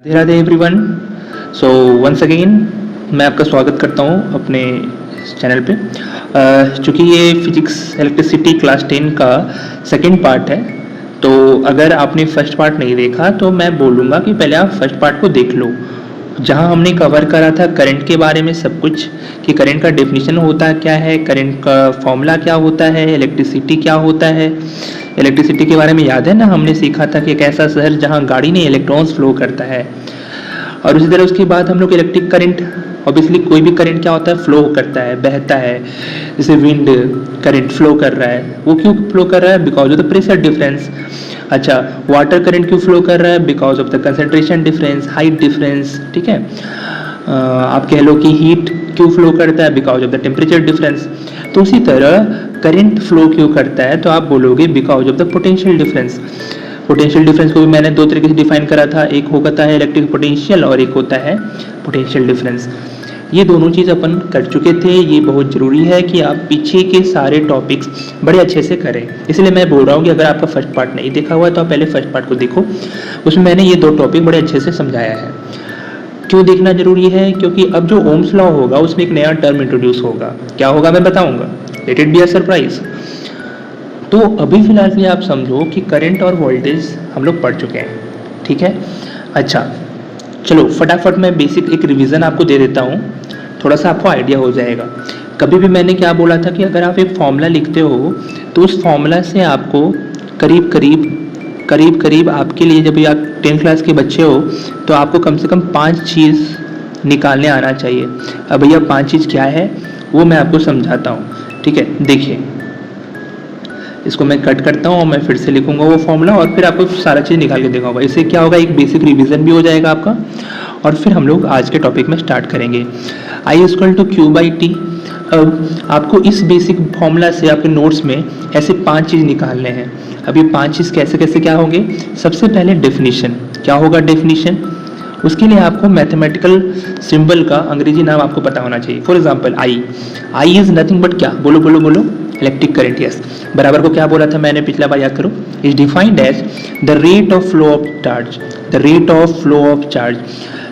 Radhe Radhe everyone. So once again मैं आपका स्वागत करता हूँ अपने चैनल पे। चूँकि ये फिजिक्स इलेक्ट्रिसिटी क्लास 10 का सेकंड पार्ट है, तो अगर आपने फर्स्ट पार्ट नहीं देखा तो मैं बोलूँगा कि पहले आप फर्स्ट पार्ट को देख लो, जहाँ हमने कवर करा था करंट के बारे में सब कुछ, कि करंट का डेफिनेशन होता क्या है, करंट का फॉर्मूला क्या होता है, इलेक्ट्रिसिटी क्या होता है। इलेक्ट्रिसिटी के बारे में याद है ना, हमने सीखा था कि एक ऐसा शहर जहाँ गाड़ी नहीं इलेक्ट्रॉन्स फ्लो करता है। और उसी तरह उसके बाद हम लोग इलेक्ट्रिक करंट, ऑब्वियसली कोई भी करंट क्या होता है, फ्लो करता है, बहता है। जैसे विंड करंट फ्लो कर रहा है, वो क्यों फ्लो कर रहा है? Because of the pressure difference. अच्छा, वाटर करंट क्यों फ्लो कर रहा है? Because of the concentration difference, height difference. ठीक है, आप कह लो कि हीट क्यों फ्लो करता है? Because of the temperature difference. तो उसी तरह करंट फ्लो क्यों करता है? तो आप बोलोगे because of the potential difference. Potential difference को भी मैंने दो तरीके से डिफाइन करा था, एक होता है इलेक्ट्रिक पोटेंशियल और एक होता है पोटेंशियल डिफरेंस। ये दोनों चीज़ अपन कर चुके थे। ये बहुत ज़रूरी है कि आप पीछे के सारे टॉपिक्स बड़े अच्छे से करें। इसलिए मैं बोल रहा हूँ कि अगर आपका फर्स्ट पार्ट नहीं देखा हुआ है तो आप पहले फर्स्ट पार्ट को देखो, उसमें मैंने ये दो टॉपिक बड़े अच्छे से समझाया है। क्यों देखना जरूरी है? क्योंकि अब जो ओम्स लॉ होगा उसमें एक नया टर्म इंट्रोड्यूस होगा। क्या होगा मैं बताऊंगा, let it be a surprise. तो अभी फिलहाल के लिए आप समझो कि करंट और वोल्टेज हम लोग पढ़ चुके हैं, ठीक है। अच्छा चलो फटाफट मैं बेसिक एक रिवीजन आपको दे देता हूँ, थोड़ा सा आपको आइडिया हो जाएगा। कभी भी मैंने क्या बोला था कि अगर आप एक फॉर्मूला लिखते हो तो उस फॉर्मूला से आपको करीब करीब आपके लिए, जब आप 10th क्लास के बच्चे हो तो आपको कम से कम 5 चीज़ निकालने आना चाहिए। अब भैया 5 चीज़ क्या है वो मैं आपको समझाता हूँ, ठीक है। देखिए, इसको मैं कट करता हूँ और मैं फिर से लिखूंगा वो फॉर्मूला और फिर आपको सारा चीज़ निकाल के दिखाऊंगा। इससे क्या होगा, एक बेसिक रिवीजन भी हो जाएगा आपका, और फिर हम लोग आज के टॉपिक में स्टार्ट करेंगे। I equal to Q by T. अब आपको इस बेसिक फॉर्मूला से आपके नोट्स में ऐसे 5 चीज़ निकालने हैं। अब ये 5 चीज़ कैसे कैसे क्या होंगे? सबसे पहले डेफिनेशन। क्या होगा डेफिनेशन? उसके लिए आपको मैथमेटिकल सिंबल का अंग्रेजी नाम आपको पता होना चाहिए। For example I is nothing but क्या? बोलो बोलो बोलो, इलेक्ट्रिक करंट। यस, बराबर को क्या बोला था मैंने पिछला बार, याद करो। Is defined as the rate of flow of charge. The rate of flow of charge.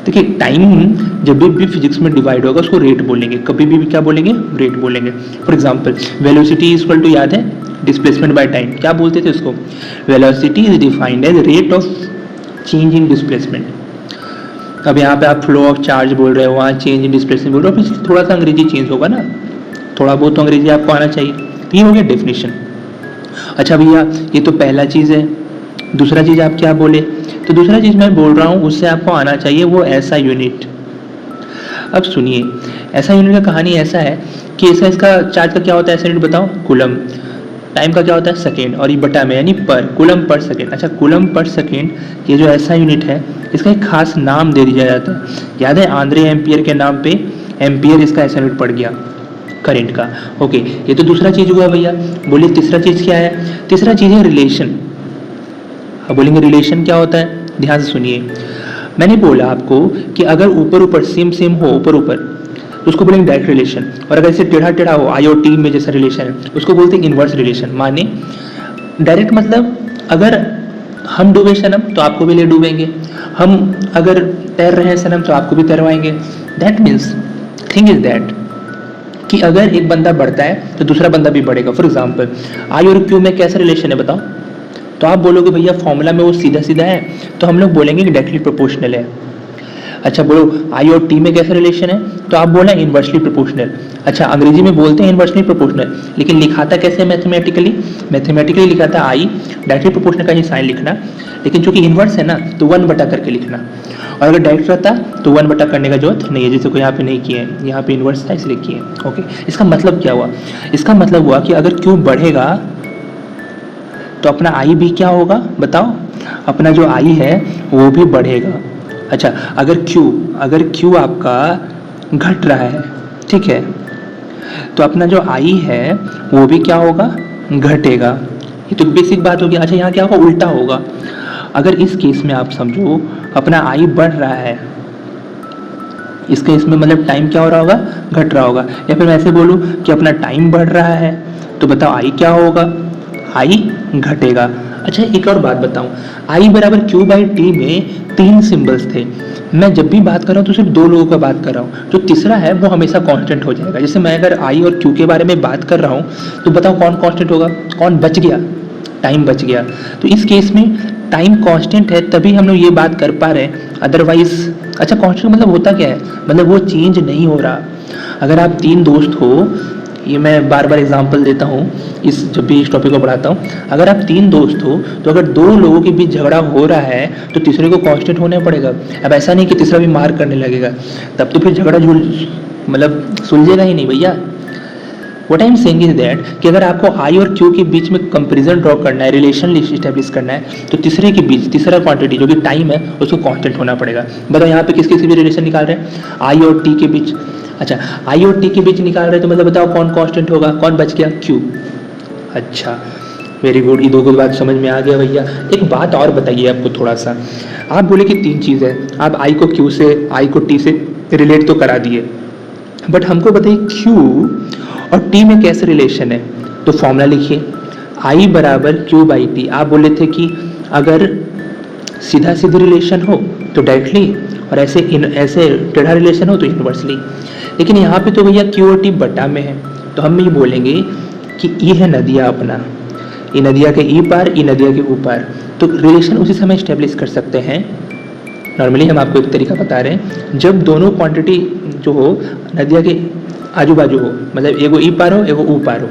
देखिए, टाइम जब भी फिजिक्स में डिवाइड होगा उसको रेट बोलेंगे, कभी भी क्या बोलेंगे? रेट बोलेंगे। For example velocity is equal to, याद है, डिस्प्लेसमेंट बाय टाइम। क्या बोलते थे उसको? Velocity is defined as rate of change in displacement. अब यहाँ पे आप फ्लो ऑफ चार्ज बोल रहे हो, वहाँ चेंज इन डिस्प्लेसमेंट बोल रहे हो, फिर थोड़ा सा अंग्रेजी चेंज होगा ना, थोड़ा बहुत तो अंग्रेजी आपको आना चाहिए। ये हो गया डेफिनेशन। अच्छा भैया, ये तो पहला चीज़ है। दूसरा चीज़ आप क्या बोले? तो दूसरा चीज़ मैं बोल रहा हूँ उससे आपको आना चाहिए वो ऐसा यूनिट। अब सुनिए, ऐसा यूनिट का कहानी ऐसा है कि ऐसा, इसका चार्ज का क्या होता है ऐसा यूनिट बताओ? कूलम। टाइम का क्या होता है? सेकेंड, और ये बटा में यानी पर, कूलम पर सेकेंड। अच्छा, कूलम पर सेकेंड ये जो ऐसा यूनिट है इसका एक खास नाम दे दिया जाता है। याद है, आंद्रे एम्पियर के नाम पे एम्पियर इसका ऐसा यूनिट पड़ गया करंट का। ओके, ये तो दूसरा चीज हुआ भैया। बोलिए तीसरा चीज क्या है? तीसरा चीज है रिलेशन। अब बोलेंगे रिलेशन क्या होता है? ध्यान से सुनिए, मैंने बोला आपको कि अगर ऊपर ऊपर सेम सेम हो, ऊपर ऊपर, तो उसको बोलेंगे डायरेक्ट रिलेशन। और अगर इसे टेढ़ा टेढ़ा हो, IOT में जैसा रिलेशन है, उसको बोलते हैं इनवर्स रिलेशन। माने डायरेक्ट मतलब अगर हम डूबे सनम तो आपको भी ले डूबेंगे, हम अगर तैर रहे हैं सनम तो आपको भी तैरवाएंगे। That means thing is that कि अगर एक बंदा बढ़ता है तो दूसरा बंदा भी बढ़ेगा। फॉर एग्जाम्पल आई और क्यू में कैसा रिलेशन है बताओ? तो आप बोलोगे भैया फॉर्मूला में वो सीधा सीधा है, तो हम लोग बोलेंगे कि डायरेक्टली प्रोपोर्शनल है। अच्छा बोलो आई और टी में कैसा रिलेशन है? तो आप बोला इनवर्सली प्रोपोर्शनल। अच्छा, अंग्रेजी में बोलते हैं इनवर्सली प्रोपोर्शनल, लेकिन लिखाता कैसे मैथमेटिकली? मैथमेटिकली लिखाता आई, डायरेक्टली प्रोपोर्शनल का ही साइन लिखना, लेकिन चूंकि इनवर्स है ना तो 1 बटा करके लिखना। और अगर डायरेक्ट रहता तो 1 बटा करने का जरूरत नहीं है, जैसे कोई यहाँ पे नहीं किए हैं, यहाँ पे इनवर्स था इसलिए किए। ओके, इसका मतलब क्या हुआ? इसका मतलब हुआ कि अगर क्यू बढ़ेगा तो अपना आई भी क्या होगा बताओ? अपना जो आई है वो भी बढ़ेगा। अच्छा, अगर क्यू आपका घट रहा है, ठीक है, तो अपना जो आई है वो भी क्या होगा? घटेगा। ये तो बेसिक बात होगी। अच्छा, यहाँ क्या होगा? उल्टा होगा। अगर इस केस में आप समझो अपना आई बढ़ रहा है, इस केस में मतलब टाइम क्या हो रहा होगा? घट रहा होगा। या फिर मैं ऐसे बोलूँ कि अपना टाइम बढ़ रहा है, तो बताओ आई क्या होगा? आई घटेगा। अच्छा एक और बात बताऊं, आई बराबर क्यू बाई टी में 3 सिंबल्स थे। मैं जब भी बात कर रहा हूँ तो सिर्फ 2 लोगों का बात कर रहा हूँ, जो तीसरा है वो हमेशा कांस्टेंट हो जाएगा। जैसे मैं अगर आई और क्यू के बारे में बात कर रहा हूँ तो बताओ कौन कांस्टेंट होगा, कौन बच गया, टाइम बच गया। तो इस केस में टाइम कांस्टेंट है तभी हम लोग ये बात कर पा रहे हैं, अदरवाइज अच्छा कांस्टेंट मतलब होता क्या है, मतलब वो चेंज नहीं हो रहा। अगर आप 3 दोस्त हो, ये मैं बार बार एग्जांपल देता हूँ इस जब भी इस टॉपिक को पढ़ाता हूँ, अगर आप 3 दोस्त हो तो अगर 2 लोगों के बीच झगड़ा हो रहा है तो तीसरे को कांस्टेंट होना पड़ेगा। अब ऐसा नहीं कि तीसरा भी मार करने लगेगा, तब तो फिर झगड़ा मतलब सुलझेगा ही नहीं भैया। What I am saying is that कि अगर आपको आई और क्यू के बीच में कंपेरिजन ड्रॉ करना है, रिलेशन इस्टेब्लिश करना है, तो तीसरे के बीच तीसरा क्वांटिटी जो कि टाइम है उसको कांस्टेंट होना पड़ेगा। बताओ यहाँ पे किस किस के बीच रिलेशन निकाल रहे हैं, आई और टी के बीच। अच्छा आई और टी के बीच निकाल रहे हैं तो मतलब बताओ कौन कांस्टेंट होगा, कौन बच गया, क्यू। अच्छा वेरी गुड, ये 2 की बात समझ में आ गया भैया। एक बात और बताइए आपको थोड़ा सा, आप बोले कि 3 चीज़ है, आप आई को क्यू से आई को टी से रिलेट तो करा दिए, बट हमको बताइए क्यू और टी में कैसे रिलेशन है। तो फॉर्मूला लिखिए, आई बराबर क्यू बाई टी। आप बोले थे कि अगर सीधा सीधा रिलेशन हो तो डायरेक्टली, और ऐसे टेढ़ा रिलेशन हो तो इनवर्सली। लेकिन यहाँ पे तो भैया क्यू और टी बटा में है, तो हम ये बोलेंगे कि ई है नदिया अपना, ई नदिया के ई पार, ई नदिया के ऊपर, तो रिलेशन उसी समय स्टेब्लिश कर सकते हैं। नॉर्मली हम आपको एक तरीका बता रहे हैं, जब दोनों क्वांटिटी जो हो नदिया के आजू बाजू हो, मतलब एगो ई पार हो एगो ऊ पार हो,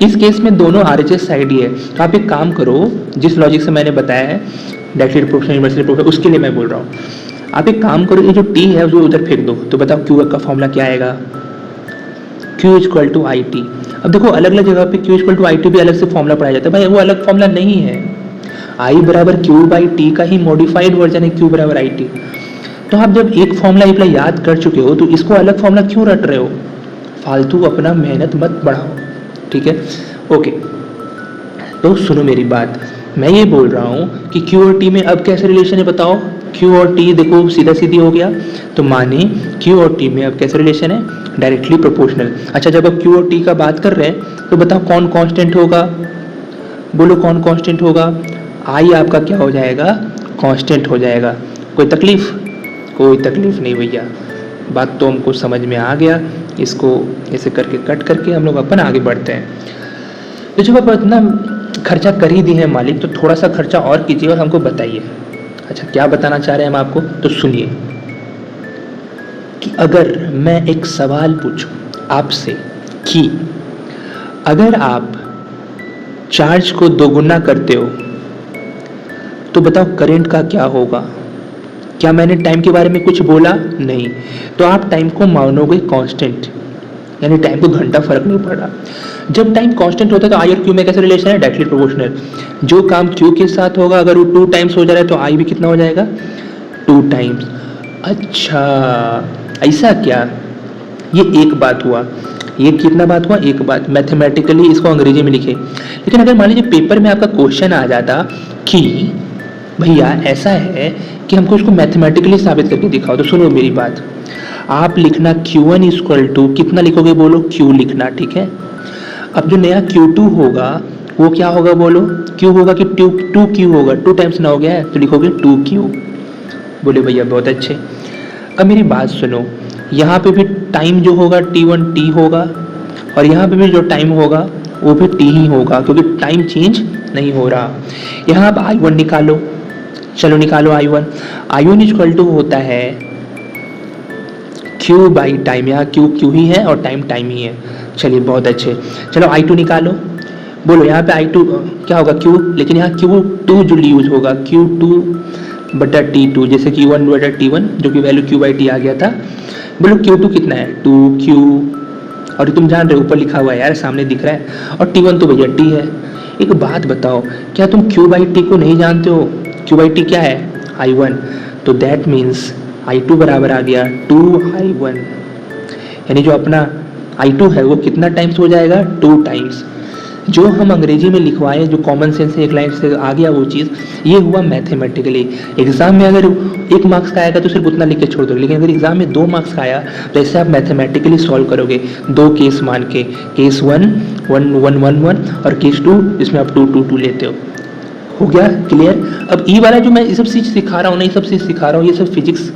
इस केस में दोनों RHS साइड ही है। तो आप एक काम करो, जिस लॉजिक से मैंने बताया है डायरेक्टली प्रूफ इनवर्सली प्रूफ, उसके लिए मैं बोल रहा हूँ। आप एक काम करो, ये जो टी है उसको उधर फेंक दो, तो बताओ क्यू का फॉर्मूला क्या आएगा, Q equal to I T. अब देखो अलग अलग जगह पे Q equal to I T भी अलग से फॉर्मूला पढ़ाया जाता है, भाई वो अलग फॉर्मूला नहीं है, आई बराबर क्यू बाई टी का ही मॉडिफाइड वर्जन है क्यू बराबर आई टी। तो आप जब एक फॉर्मूला याद कर चुके हो तो इसको अलग फॉर्मूला क्यों रट रहे हो, फालतू अपना मेहनत मत बढ़ाओ, ठीक है। ओके तो सुनो मेरी बात, मैं ये बोल रहा हूँ कि क्यू और टी में अब कैसे रिलेशन है बताओ, क्यू और टी देखो सीधा सीधी हो गया, तो माने क्यू और टी में अब कैसे रिलेशन है, डायरेक्टली प्रोपोर्शनल। अच्छा जब अब क्यू और टी का बात कर रहे हैं तो बताओ कौन कांस्टेंट होगा, बोलो कौन कांस्टेंट होगा, आई आपका क्या हो जाएगा, कांस्टेंट हो जाएगा। कोई तकलीफ, कोई तकलीफ नहीं भैया, बात तो हमको समझ में आ गया। इसको ऐसे करके कट करके हम लोग अपन आगे बढ़ते हैं। तो जब आप इतना खर्चा कर ही दिए हैं मालिक, तो थोड़ा सा खर्चा और कीजिए और हमको बताइए। अच्छा क्या बताना चाह रहे हैं हम आपको, तो सुनिए कि अगर मैं एक सवाल पूछूं आपसे कि अगर आप चार्ज को दोगुना करते हो तो बताओ करंट का क्या होगा। क्या मैंने टाइम के बारे में कुछ बोला, नहीं, तो आप टाइम को मानोगे कांस्टेंट, यानी टाइम को घंटा फर्क नहीं पड़ रहा। जब टाइम कांस्टेंट होता है तो आई और क्यू में कैसे रिलेशन है, डायरेक्टली प्रोपोर्शनल। जो काम क्यू के साथ होगा अगर वो 2 टाइम्स हो जा रहा है तो आई भी कितना हो जाएगा, 2 टाइम्स। अच्छा ऐसा क्या, ये एक बात हुआ, ये कितना बात हुआ, एक बात। मैथमेटिकली इसको अंग्रेजी में लिखे, लेकिन अगर मान लीजिए पेपर में आपका क्वेश्चन आ जाता कि भैया ऐसा है कि हमको इसको मैथमेटिकली साबित करके दिखाओ, तो सुनो मेरी बात, आप लिखना Q1 इक्वल टू कितना लिखोगे, बोलो Q लिखना, ठीक है। अब जो नया Q2 होगा वो क्या होगा, बोलो Q होगा कि 2Q होगा, 2 टाइम्स ना हो गया है तो लिखोगे 2Q। बोले भैया बहुत अच्छे। अब मेरी बात सुनो, यहाँ पे भी टाइम जो होगा T1 T होगा, और यहाँ पे भी जो टाइम होगा वो भी T ही होगा, क्योंकि टाइम चेंज नहीं हो रहा। यहाँ आप I1 निकालो, चलो निकालो I1। I1 इक्वल टू होता है Q बाई टाइम, यहाँ Q ही है और टाइम टाइम ही है। चलिए बहुत अच्छे, चलो I2 निकालो, बोलो यहाँ पे I2 क्या होगा Q, लेकिन यहाँ Q2 जो यूज होगा Q2 बटा T2, जैसे कि 1 बटा T1 जो कि वैल्यू Q बाई T आ गया था। बोलो Q2 कितना है, 2Q, और तुम जान रहे हो ऊपर लिखा हुआ है यार, सामने दिख रहा है, और T1 तो भैया T है। एक बात बताओ, क्या तुम Q बाई T को नहीं जानते हो, Q बाई T क्या है, I1, तो दैट मीन्स I2 बराबर आ गया 2I1, यानी जो अपना I2 है वो कितना टाइम्स हो जाएगा, 2 टाइम्स। जो हम अंग्रेजी में लिखवाए, जो कॉमन सेंस से एक लाइन से आ गया वो चीज़, ये हुआ मैथमेटिकली। एग्जाम में अगर 1 मार्क्स का आएगा तो सिर्फ उतना लिख के छोड़ दोगे, लेकिन अगर एग्जाम में 2 मार्क्स का आया तो ऐसे आप मैथमेटिकली सॉल्व करोगे, 2 केस मान के, केस 1 1 1 1 1 और केस 2 जिसमें आप 2 2 2 लेते हो हो गया क्लियर। अब ई वाला जो मैं ये सब चीज़ सिखा रहा हूँ ना, ये सब चीज़ सिखा रहा हूँ, ये सब फिजिक्स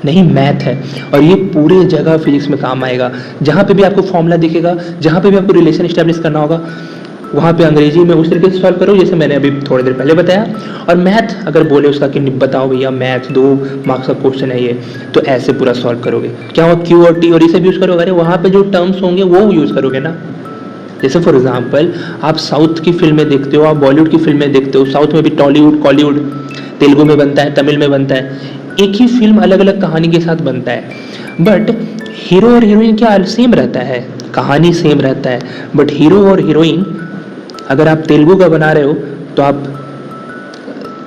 नहीं मैथ है, और ये पूरे जगह फिजिक्स में काम आएगा। जहाँ पे भी आपको फॉर्मूला दिखेगा, जहाँ पे भी आपको रिलेशन इस्टेब्लिश करना होगा, वहाँ पे अंग्रेजी में उस तरीके से सॉल्व करो जैसे मैंने अभी थोड़ी देर पहले बताया। और मैथ अगर बोले उसका कि बताओ भैया मैथ 2 मार्क्स का क्वेश्चन है ये, तो ऐसे पूरा सॉल्व करोगे। क्या हुआ, क्यू और टी और ये सब यूज़ करोगे, अरे वहाँ पे जो टर्म्स होंगे वो यूज़ करोगे ना। जैसे फॉर एग्जांपल आप साउथ की फिल्में देखते हो, आप बॉलीवुड की फिल्में देखते हो, साउथ में भी टॉलीवुड कॉलीवुड, तेलुगु में बनता है, तमिल में बनता है, एक ही फिल्म अलग अलग कहानी के साथ बनता है, बट हीरो और हीरोइन क्या सेम रहता है, कहानी सेम रहता है, बट हीरो और हीरोइन अगर आप तेलुगु का बना रहे हो तो आप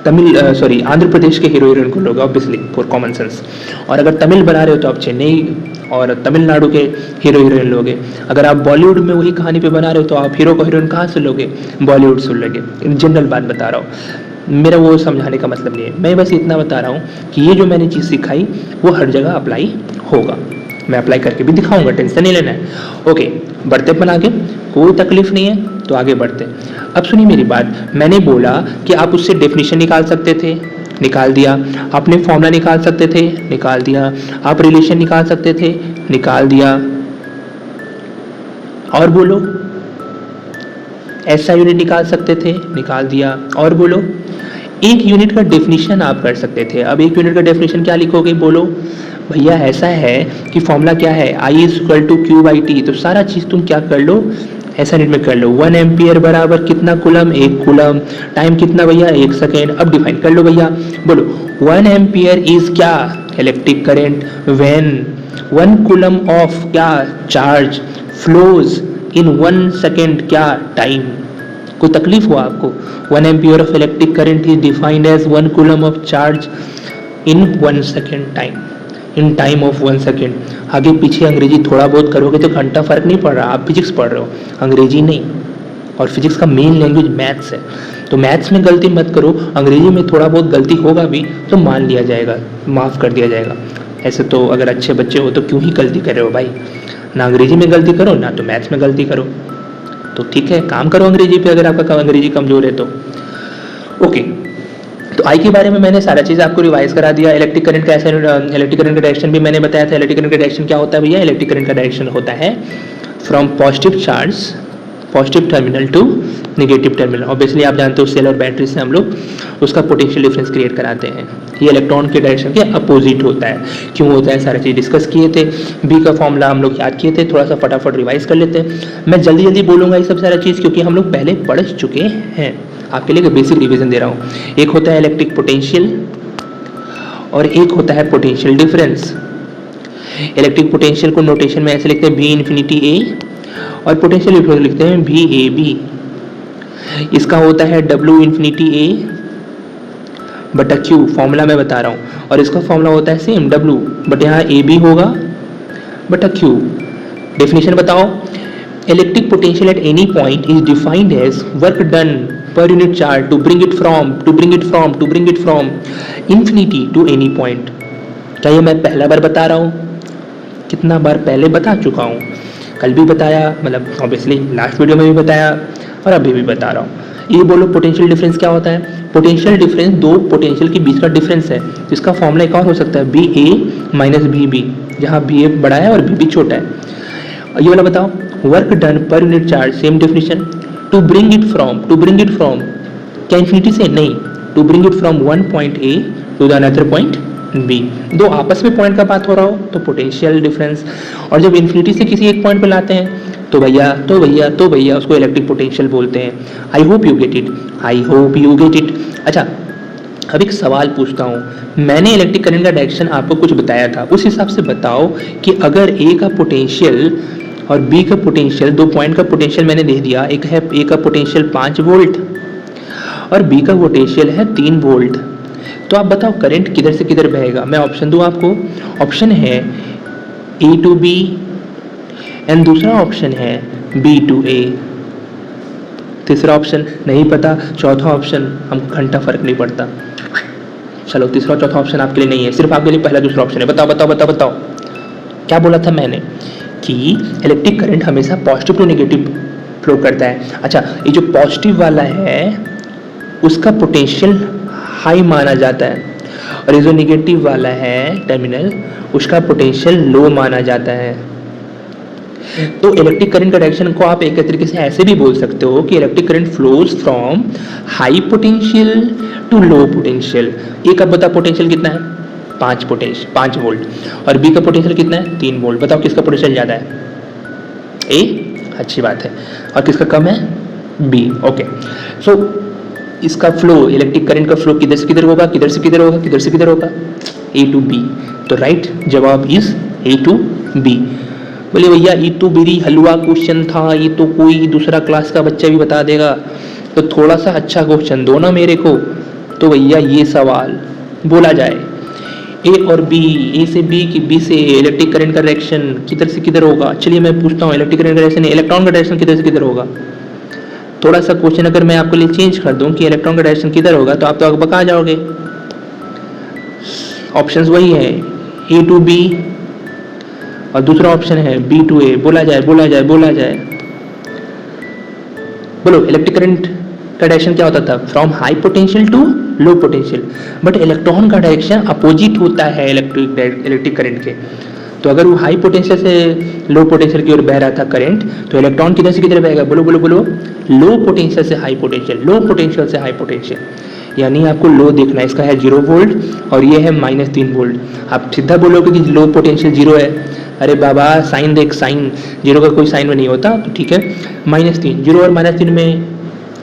आंध्र प्रदेश के हीरो हीरोइन को लोगे ऑब्वियसली फॉर कॉमन सेंस, और अगर तमिल बना रहे हो तो आप चेन्नई और तमिलनाडु के हीरो हीरोइन लोगे। अगर आप बॉलीवुड में वही कहानी पे बना रहे हो तो आप हीरो को हीरोइन कहाँ से लोगे, बॉलीवुड से लोगे। इन जनरल बात बता रहा हूँ, मेरा वो समझाने का मतलब नहीं है, मैं बस इतना बता रहा हूँ कि ये जो मैंने चीज़ सिखाई वो हर जगह अप्लाई होगा, मैं अप्लाई करके भी दिखाऊंगा, टेंशन नहीं लेना है। ओके, बढ़ते अपन आगे, कोई तकलीफ नहीं है तो आगे बढ़ते। अब सुनिए मेरी बात, मैंने बोला कि आप उससे डेफिनेशन निकाल सकते थे, निकाल दिया, आपने फॉर्मूला निकाल सकते थे, निकाल दिया, आप रिलेशन निकाल सकते थे, निकाल दिया, और बोलो ऐसा यूनिट निकाल सकते थे, निकाल दिया, और बोलो एक यूनिट का डेफिनेशन आप कर सकते थे। अब एक यूनिट का डेफिनेशन क्या लिखोगे, बोलो भैया ऐसा है कि फॉर्मूला क्या है, I is equal to Q by T, तो सारा चीज़ तुम क्या कर लो, ऐसा यूनिट में कर लो। 1 एम्पियर बराबर कितना कूलम, 1 कूलम, टाइम कितना भैया 1 सेकेंड। अब डिफाइन कर लो भैया, बोलो 1 एम्पियर इज क्या, electric current when 1 coulomb of क्या चार्ज फ्लोज इन 1 सेकेंड क्या टाइम। कोई तकलीफ हुआ आपको, 1 ampere of electric current is defined as 1 coulomb of charge in 1 second time, in time of 1 second. आगे पीछे अंग्रेजी थोड़ा बहुत करोगे तो घंटा फर्क नहीं पड़ रहा, आप फिजिक्स पढ़ रहे हो अंग्रेजी नहीं, और फिजिक्स का मेन लैंग्वेज मैथ्स है, तो मैथ्स में गलती मत करो, अंग्रेजी में थोड़ा बहुत गलती होगा भी तो मान लिया जाएगा, माफ़ कर दिया जाएगा। ऐसे तो अगर अच्छे बच्चे हो तो क्यों ही गलती कर रहे हो भाई, ना अंग्रेजी में गलती करो ना तो मैथ्स में गलती करो, तो ठीक है काम करो अंग्रेजी पे अगर आपका अंग्रेजी कमजोर है तो। ओके, तो आई के बारे में मैंने सारा चीज़ आपको रिवाइज करा दिया। इलेक्ट्रिक करंट का ऐसा, इलेक्ट्रिक करंट का डायरेक्शन भी मैंने बताया था। इलेक्ट्रिक करंट का डायरेक्शन क्या होता है भैया, इलेक्ट्रिक करंट का डायरेक्शन होता है from positive charge, positive terminal to negative terminal. Obviously आप जानते हो सेल और बैटरी से हम लोग उसका पोटेंशियल डिफरेंस क्रिएट कराते हैं, ये इलेक्ट्रॉन के डायरेक्शन के अपोजिट होता है। क्यों होता है सारा चीज़ डिस्कस किए थे, बी का फॉर्मूला हम लोग याद किए थे, थोड़ा सा फटाफट रिवाइज कर लेते हैं। मैं जल्दी जल्दी बोलूँगा ये सब सारा चीज़ क्योंकि हम लोग पहले पढ़ चुके हैं, आपके लिए बेसिक रिवीजन दे रहा हूँ। एक होता है इलेक्ट्रिक पोटेंशियल और एक होता है पोटेंशियल डिफरेंस। इलेक्ट्रिक पोटेंशियल को नोटेशन में ऐसे लिखते हैं V इन्फिनिटी A, और पोटेंशियल डिफरेंस लिखते हैं VAB। इसका होता है W इन्फिनिटी A बटा Q, फॉर्मूला मैं बता रहा हूँ, और इसका फॉर्मूला होता है सेम W, बट यहाँ AB होगा बटा Q। डेफिनेशन बताओ, electric potential at any point is defined as work done per unit charge to bring it from infinity to any point। क्या ये मैं पहला बार बता रहा हूँ, कितना बार पहले बता चुका हूँ, कल भी बताया, मतलब ऑब्वियसली लास्ट वीडियो में भी बताया और अभी भी बता रहा हूँ। ये बोलो पोटेंशियल डिफरेंस क्या होता है, पोटेंशियल डिफरेंस दो पोटेंशियल के बीच का डिफरेंस है, जिसका फॉर्मूला एक और हो सकता है BA माइनस BB, जहाँ BA बड़ा है और BB छोटा है। ये वाला बताओ, work done per unit charge, same definition, to bring it from क्या इन्फिनिटी से, नहीं, to bring it from one point A to the another point B. दो आपस में पॉइंट का बात हो रहा हो तो पोटेंशियल डिफरेंस, और जब इन्फिनिटी से किसी एक पॉइंट पे लाते हैं तो भैया उसको इलेक्ट्रिक पोटेंशियल बोलते हैं। I hope you get it. अच्छा, अब एक सवाल पूछता हूँ, मैंने इलेक्ट्रिक करंट का डायरेक्शन आपको कुछ बताया था, उस हिसाब से बताओ कि अगर ए का पोटेंशियल और बी का पोटेंशियल, दो पॉइंट का पोटेंशियल मैंने दे दिया, एक है ए का पोटेंशियल 5 वोल्ट और बी का पोटेंशियल है 3 वोल्ट, तो आप बताओ करंट किधर से किधर बहेगा। मैं ऑप्शन दूं आपको, ऑप्शन है ए टू बी एंड दूसरा ऑप्शन है बी टू ए, तीसरा ऑप्शन नहीं पता, चौथा ऑप्शन हम घंटा फर्क नहीं पड़ता। चलो तीसरा चौथा ऑप्शन आपके लिए नहीं है, सिर्फ आपके लिए पहला दूसरा ऑप्शन है। बताओ क्या बोला था मैंने कि इलेक्ट्रिक करंट हमेशा पॉजिटिव टू नेगेटिव फ्लो करता है। अच्छा, ये जो पॉजिटिव वाला है उसका पोटेंशियल हाई माना जाता है, और ये जो निगेटिव वाला है टर्मिनल, उसका पोटेंशियल लो माना जाता है। तो इलेक्ट्रिक करंट का डायरेक्शन को आप एक तरीके से ऐसे भी बोल सकते हो कि electric current flows from high potential to low potential. ए का बता पोटेंशियल कितना है? 5 वोल्ट, और बी का पोटेंशियल कितना है? 3 वोल्ट। बताओ किसका पोटेंशियल ज़्यादा है? ए, अच्छी बात है। और किसका कम है? बी। ओके, सो इसका फ्लो, इलेक्ट्रिक करंट का फ्लो किधर से किधर होगा, किधर से किधर होगा, किधर से किधर होगा? ए टू बी। तो राइट जवाब इज ए टू बी। बोले भैया ये तो मेरी हलवा क्वेश्चन था, ये तो कोई दूसरा क्लास का बच्चा भी बता देगा, तो थोड़ा सा अच्छा क्वेश्चन दो ना मेरे को। तो भैया ये सवाल बोला जाए ए और बी, ए से बी की बी से इलेक्ट्रिक करंट का डायरेक्शन किधर से किधर होगा। चलिए मैं पूछता हूँ, इलेक्ट्रिक करंट का डायरेक्शन, इलेक्ट्रॉन का डायरेक्शन किधर से किधर होगा। थोड़ा सा क्वेश्चन अगर मैं आपके लिए चेंज कर दूं कि इलेक्ट्रॉन का डायरेक्शन किधर होगा, तो आप तो बका जाओगे। ऑप्शंस वही है, ए टू बी, और दूसरा ऑप्शन है बी टू ए। बोला जाए बोला जाए बोला जाए, बोलो इलेक्ट्रिक करंट का डायरेक्शन क्या होता था? From high potential to low potential. But electron का डायरेक्शन अपोजिट होता है इलेक्ट्रिक करंट के। तो अगर वो हाई पोटेंशियल से लो पोटेंशियल की ओर बह रहा था करंट, तो इलेक्ट्रॉन किधर से किधर बहेगा? बोलो बोलो बोलो, लो पोटेंशियल से हाई पोटेंशियल, लो पोटेंशियल से हाई पोटेंशियल। यानी आपको लो देखना है, इसका है 0 वोल्ट और ये है -3 वोल्ट। आप सीधा बोलोगे कि लो पोटेंशियल 0 है, अरे बाबा साइन देख, साइन 0 का कोई साइन में नहीं होता, तो ठीक है -3। 0 और -3 में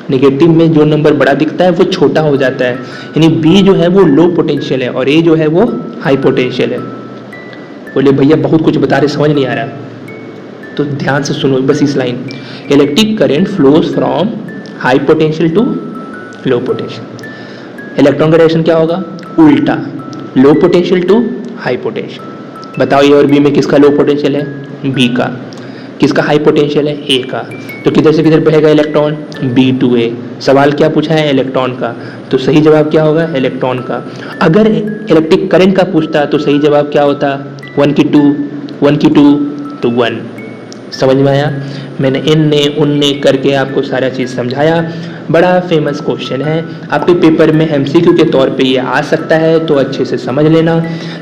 नेगेटिव में जो नंबर बड़ा दिखता है वो छोटा हो जाता है, यानी बी जो है वो लो पोटेंशियल है और ए जो है वो हाई पोटेंशियल है। बोले भैया बहुत कुछ बता रहे, समझ नहीं आ रहा, तो ध्यान से सुनो बस इस line. Electric current flows from high potential to low potential. Electron का डायरेक्शन क्या होगा? उल्टा, low potential to high potential. बताओ ए और बी में किसका लो पोटेंशियल है? बी का। किसका हाई पोटेंशियल है? ए का। तो किधर से किधर बहेगा इलेक्ट्रॉन? बी टू ए। सवाल क्या पूछा है? इलेक्ट्रॉन का, तो सही जवाब क्या होगा? इलेक्ट्रॉन का। अगर इलेक्ट्रिक करंट का पूछता तो सही जवाब क्या होता? 1 की 2, 1 की 2 तो 1। समझ में आया? मैंने इनने उनने करके आपको सारा चीज़ समझाया। बड़ा फेमस क्वेश्चन है, आपके पेपर में एमसीक्यू के तौर पे ये आ सकता है, तो अच्छे से समझ लेना।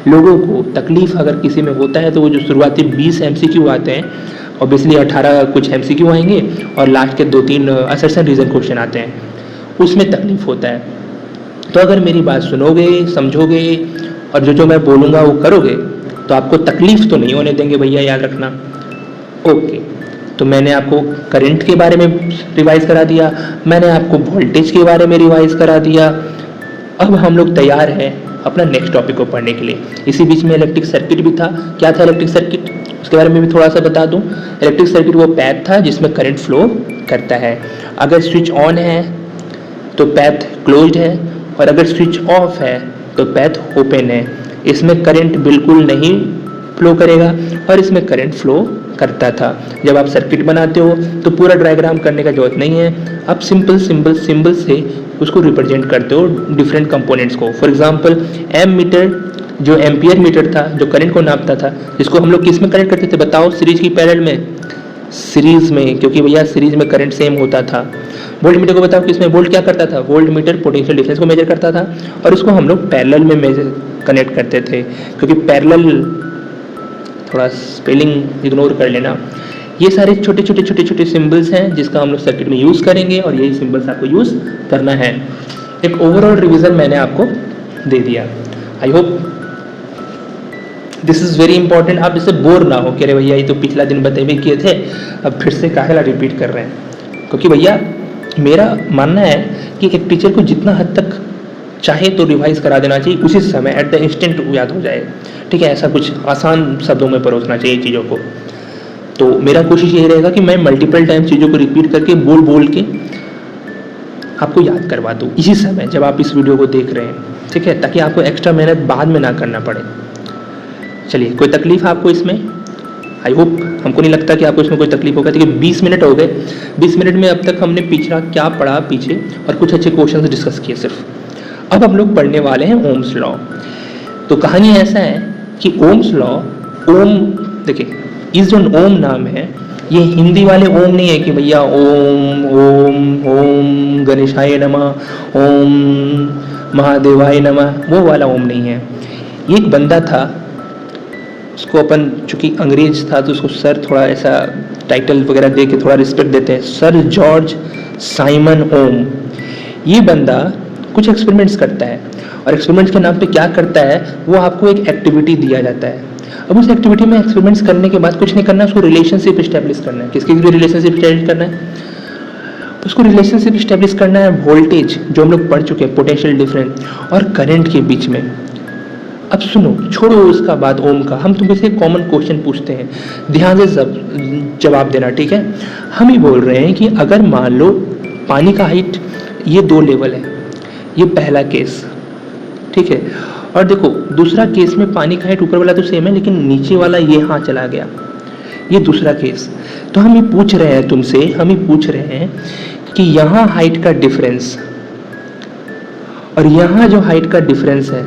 लोगों को तकलीफ अगर किसी में होता है तो वो जो शुरुआती 20 एमसीक्यू आते हैं, ऑब्वियसली 18 कुछ एमसीक्यू आएंगे और लास्ट के 2-3 असर्शन रीजन क्वेश्चन आते हैं, उसमें तकलीफ होता है। तो अगर मेरी बात सुनोगे, समझोगे और जो जो मैं बोलूँगा वो करोगे, तो आपको तकलीफ तो नहीं होने देंगे भैया, याद रखना। ओके, तो मैंने आपको करंट के बारे में रिवाइज करा दिया, मैंने आपको वोल्टेज के बारे में रिवाइज करा दिया। अब हम लोग तैयार हैं अपना नेक्स्ट टॉपिक को पढ़ने के लिए। इसी बीच में इलेक्ट्रिक सर्किट भी था। क्या था इलेक्ट्रिक सर्किट? उसके बारे में भी थोड़ा सा बता दूं। इलेक्ट्रिक सर्किट वो पैथ था जिसमें करंट फ्लो करता है। अगर स्विच ऑन है तो पैथ क्लोज्ड है, और अगर स्विच ऑफ है तो पैथ ओपन है। इसमें करंट बिल्कुल नहीं फ्लो करेगा और इसमें करंट फ्लो करता था। जब आप सर्किट बनाते हो तो पूरा डायग्राम करने का जरूरत नहीं है, आप सिंपल से उसको रिप्रेजेंट करते हो डिफरेंट कंपोनेंट्स को। फॉर एग्जांपल एम मीटर जो एम्पियर मीटर था, जो करंट को नापता था, जिसको हम लोग किस में कनेक्ट करते थे बताओ? सीरीज की पैरेलल में? सीरीज में, क्योंकि भैया सीरीज में करंट सेम होता था। वोल्ट मीटर को बताओ किसमें? वोल्ट क्या करता था? वोल्ट मीटर पोटेंशियल डिफरेंस को मेजर करता था, और उसको हम लोग पैरेलल में मेजर कनेक्ट करते थे, क्योंकि पैरेलल, थोड़ा स्पेलिंग इग्नोर कर लेना। ये सारे छोटे छोटे सिंबल्स हैं जिसका हम लोग सर्किट में यूज़ करेंगे, और यही सिंबल्स आपको यूज़ करना है। एक ओवरऑल रिवीजन मैंने आपको दे दिया। I hope this is very important. आप इससे बोर ना हो कि अरे भैया ये तो पिछला दिन बताए हुए किए थे, अब फिर से काहेला रिपीट कर रहे हैं। क्योंकि भैया मेरा मानना है कि एक टीचर को जितना हद तक चाहे तो रिवाइज करा देना चाहिए, उसी समय एट द इंस्टेंट याद हो जाए। ठीक है, ऐसा कुछ आसान शब्दों में परोसना चाहिए चीज़ों को। तो मेरा कोशिश यही रहेगा कि मैं मल्टीपल टाइम चीज़ों को रिपीट करके बोल के आपको याद करवा दूँ इसी समय जब आप इस वीडियो को देख रहे हैं। ठीक है, ताकि आपको एक्स्ट्रा मेहनत बाद में ना करना पड़े। चलिए, कोई तकलीफ आपको इसमें? आई होप, हमको नहीं लगता कि आपको इसमें कोई तकलीफ होगा। देखिए 20 मिनट हो गए, 20 मिनट में अब तक हमने पिछला क्या पढ़ा पीछे, और कुछ अच्छे क्वेश्चन डिस्कस किए सिर्फ। अब हम लोग पढ़ने वाले हैं ओम्स लॉ। तो कहानी ऐसा है कि ओम्स लॉ, ओम देखिए इस जो ओम नाम है, ये हिंदी वाले ओम नहीं है कि भैया ओम ओम ओम गणेशाय नमः, ओम महादेवाय नमः, वो वाला ओम नहीं है। ये एक बंदा था, उसको अपन चूंकि अंग्रेज था तो उसको सर थोड़ा ऐसा टाइटल वगैरह दे के थोड़ा रिस्पेक्ट देते हैं, सर जॉर्ज साइमन ओम। ये बंदा कुछ एक्सपेरिमेंट्स करता है और एक्सपेरिमेंट्स के नाम पे क्या करता है, वो आपको एक एक्टिविटी दिया जाता है। अब उस एक्टिविटी में एक्सपेरिमेंट्स करने के बाद कुछ नहीं करना, उसको रिलेशनशिप इस्टेब्लिश करना है। किसके भी रिलेशनशिप इस्टेब्लिश करना है, उसको रिलेशनशिप इस्टेब्लिश करना है वोल्टेज, जो हम लोग पढ़ चुके हैं, पोटेंशियल डिफरेंस, और करंट के बीच में। अब सुनो, छोड़ो उसका बात ओम का, हम तुमसे कॉमन क्वेश्चन पूछते हैं, ध्यान से जवाब देना, ठीक है। हम ही बोल रहे हैं कि अगर मान लो पानी का हाइट ये 2 लेवल है, ये पहला केस, ठीक है। और देखो दूसरा केस में पानी का हाइट ऊपर वाला तो सेम है, लेकिन नीचे वाला ये यहाँ चला गया, ये दूसरा केस। तो हम ये पूछ रहे हैं तुमसे, हम ये पूछ रहे हैं कि यहाँ हाइट का डिफरेंस और यहाँ जो हाइट का डिफरेंस है,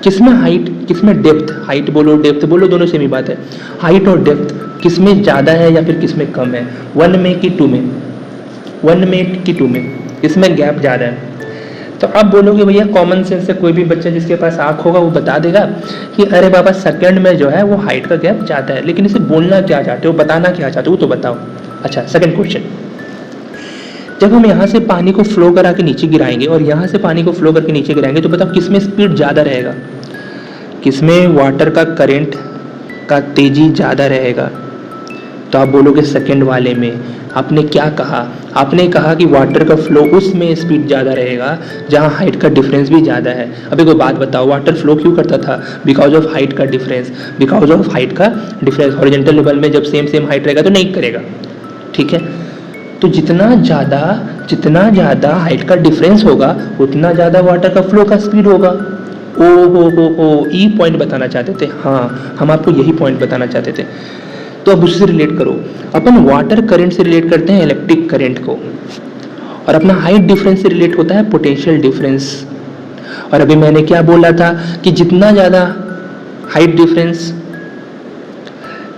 किसमें हाइट किसमें डेप्थ, हाइट बोलो डेप्थ बोलो दोनों सेम ही बात है, हाइट और डेप्थ किसमें ज़्यादा है या फिर किसमें कम है, 1 में कि 2 में, 1 में कि 2 में, इसमें गैप ज़्यादा है। तो आप बोलोगे भैया कॉमन सेंस से कोई भी बच्चा जिसके पास आँख होगा वो बता देगा कि अरे बाबा सेकंड में जो है वो हाइट का गैप ज़्यादा है, लेकिन इसे बोलना क्या चाहते हो, बताना क्या चाहते हो, तो बताओ। अच्छा, सेकंड क्वेश्चन, जब हम यहाँ से पानी को फ्लो करा के नीचे गिराएंगे और यहाँ से पानी को फ्लो करके नीचे गिराएंगे, तो बताओ किसमें स्पीड ज़्यादा रहेगा, किसमें वाटर का करंट का तेजी ज़्यादा रहेगा। तो आप बोलोगे सेकंड वाले में। आपने क्या कहा, आपने कहा कि वाटर का फ्लो उसमें स्पीड ज़्यादा रहेगा जहाँ हाइट का डिफरेंस भी ज़्यादा है। अभी कोई बात बताओ, वाटर फ्लो क्यों करता था, बिकॉज ऑफ हाइट का डिफरेंस, बिकॉज ऑफ हाइट का डिफरेंस। हॉरिजॉन्टल लेवल में जब सेम हाइट रहेगा तो नहीं करेगा, ठीक है। तो जितना ज़्यादा हाइट का डिफरेंस होगा उतना ज़्यादा वाटर का फ्लो का स्पीड होगा। ओ ई पॉइंट बताना चाहते थे, हाँ हम आपको यही पॉइंट बताना चाहते थे। तो अब उससे रिलेट करो, अपन वाटर करंट से रिलेट करते हैं इलेक्ट्रिक करंट को, और अपना हाइट डिफरेंस से रिलेट होता है पोटेंशियल डिफरेंस। और अभी मैंने क्या बोला था कि जितना ज़्यादा हाइट डिफरेंस,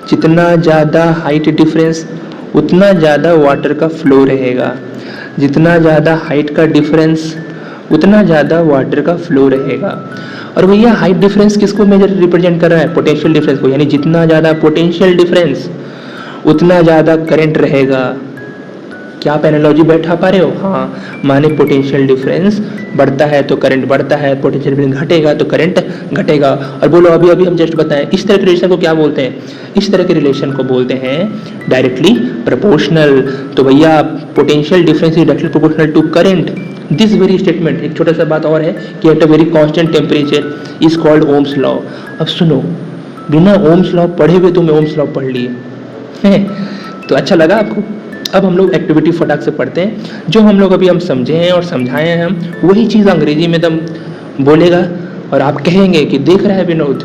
जितना ज़्यादा हाइट डिफरेंस उतना ज़्यादा वाटर का फ्लो रहेगा, जितना ज़्यादा हाइट का डिफरेंस उतना ज़्यादा वाटर का फ्लो रहेगा। और भैया हाइट डिफरेंस किसको मेजर रिप्रेजेंट कर रहा है, पोटेंशियल डिफरेंस को, यानी जितना ज़्यादा पोटेंशियल डिफरेंस उतना ज़्यादा करंट रहेगा। क्या आप एनालॉजी बैठा पा रहे हो, हाँ, माने पोटेंशियल डिफरेंस बढ़ता है तो करंट बढ़ता है, पोटेंशियल डिफरेंस घटेगा तो करंट घटेगा। और बोलो अभी हम जस्ट बताएं, इस तरह के रिलेशन को क्या बोलते हैं, इस तरह के रिलेशन को बोलते हैं डायरेक्टली प्रोपोर्शनल। तो भैया potential difference is directly proportional to current. This very statement, एक छोटा सा बात और है कि at a very constant temperature is called Ohm's law. अब सुनो, बिना ओम्स लॉ पढ़े हुए तुमने ओम्स लॉ पढ़ लिए हैं, तो अच्छा लगा आपको। अब हम लोग एक्टिविटी फटाक से पढ़ते हैं, जो हम लोग अभी हम समझे हैं और समझाए हैं, हम वही चीज़ अंग्रेजी में दम बोलेगा और आप कहेंगे कि देख रहा है विनोद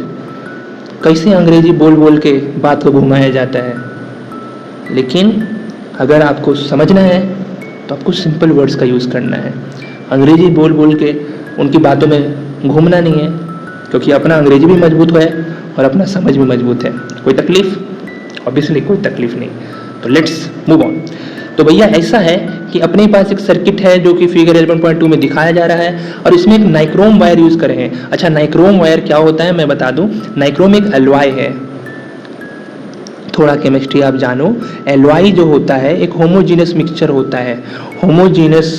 कैसे अंग्रेजी बोल बोल के बात को घुमाया जाता है। लेकिन अगर आपको समझना है तो आपको सिंपल वर्ड्स का यूज़ करना है, अंग्रेजी बोल बोल के उनकी बातों में घूमना नहीं है, क्योंकि अपना अंग्रेजी भी मजबूत है और अपना समझ भी मजबूत है। कोई तकलीफ, ऑब्वियसली कोई तकलीफ नहीं। तो लेट्स मूव ऑन। तो भैया ऐसा है कि अपने पास एक सर्किट है जो कि फिगर 11.2 में दिखाया जा रहा है, और इसमें एक नाइक्रोम वायर यूज़ करे हैं। अच्छा, नाइक्रोम वायर क्या होता है मैं बता दूं, नाइक्रोम एक एलॉय है, थोड़ा केमिस्ट्री आप जानो। एलॉय जो होता है एक होमोजीनस मिक्सचर होता है, होमोजीनस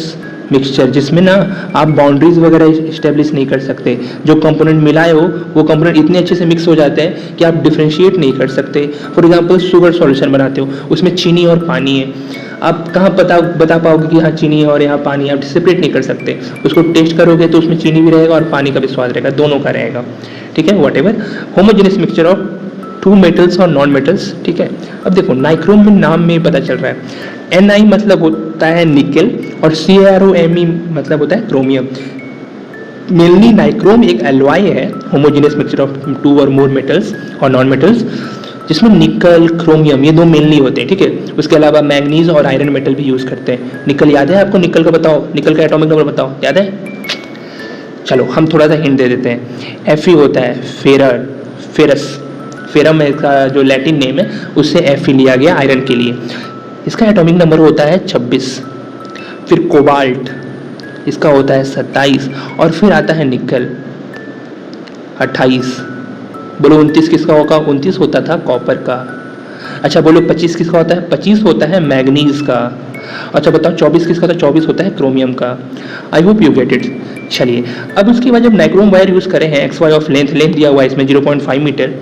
मिक्सचर जिसमें ना आप बाउंड्रीज वगैरह इस्टेब्लिश नहीं कर सकते। जो कंपोनेंट मिलाए हो वो कंपोनेंट इतने अच्छे से मिक्स हो जाते हैं कि आप डिफ्रेंशिएट नहीं कर सकते। फॉर एग्जांपल शुगर सॉल्यूशन बनाते हो, उसमें चीनी और पानी है, आप कहाँ बता पाओगे कि हाँ चीनी है और यहाँ पानी है, आप सेपरेट नहीं कर सकते। उसको टेस्ट करोगे तो उसमें चीनी भी रहेगा और पानी का भी स्वाद रहेगा, दोनों का रहेगा, ठीक है। What ever, homogeneous mixture of 2 metals और नॉन मेटल्स, ठीक है। अब देखो नाइक्रोम में नाम में पता चल रहा है, Ni मतलब होता है निकेल और CaROMe मतलब होता है क्रोमियम। मेनली नाइक्रोम एक एलॉय है, होमोजेनियस मिक्सचर ऑफ 2 और मोर मेटल्स और नॉन मेटल्स, जिसमें निकल क्रोमियम ये 2 मेनली होते हैं, ठीक है। उसके अलावा मैग्नीज और आयरन मेटल भी यूज़ करते हैं। निकल याद है आपको, निकल का बताओ, निकल का एटॉमिक नंबर बताओ, याद है? चलो हम थोड़ा सा हिंट दे देते हैं। Fe होता है फेरस, फेरम इसका जो लैटिन नेम है उससे Fe लिया गया आयरन के लिए। इसका एटॉमिक नंबर होता है 26। फिर कोबाल्ट इसका होता है 27 और फिर आता है निकल 28। बोलो 29 किसका होगा? 29 होता था कॉपर का। अच्छा बोलो 25 किसका होता है? 25 होता है मैग्नीज का। अच्छा बताओ 24 किसका था? 24 होता है क्रोमियम का। I hope you get it. चलिए अब उसके बाद जब नाइक्रोम वायर यूज करें हैं XY ऑफ लेंथ दिया हुआ है इसमें 0.5 मीटर,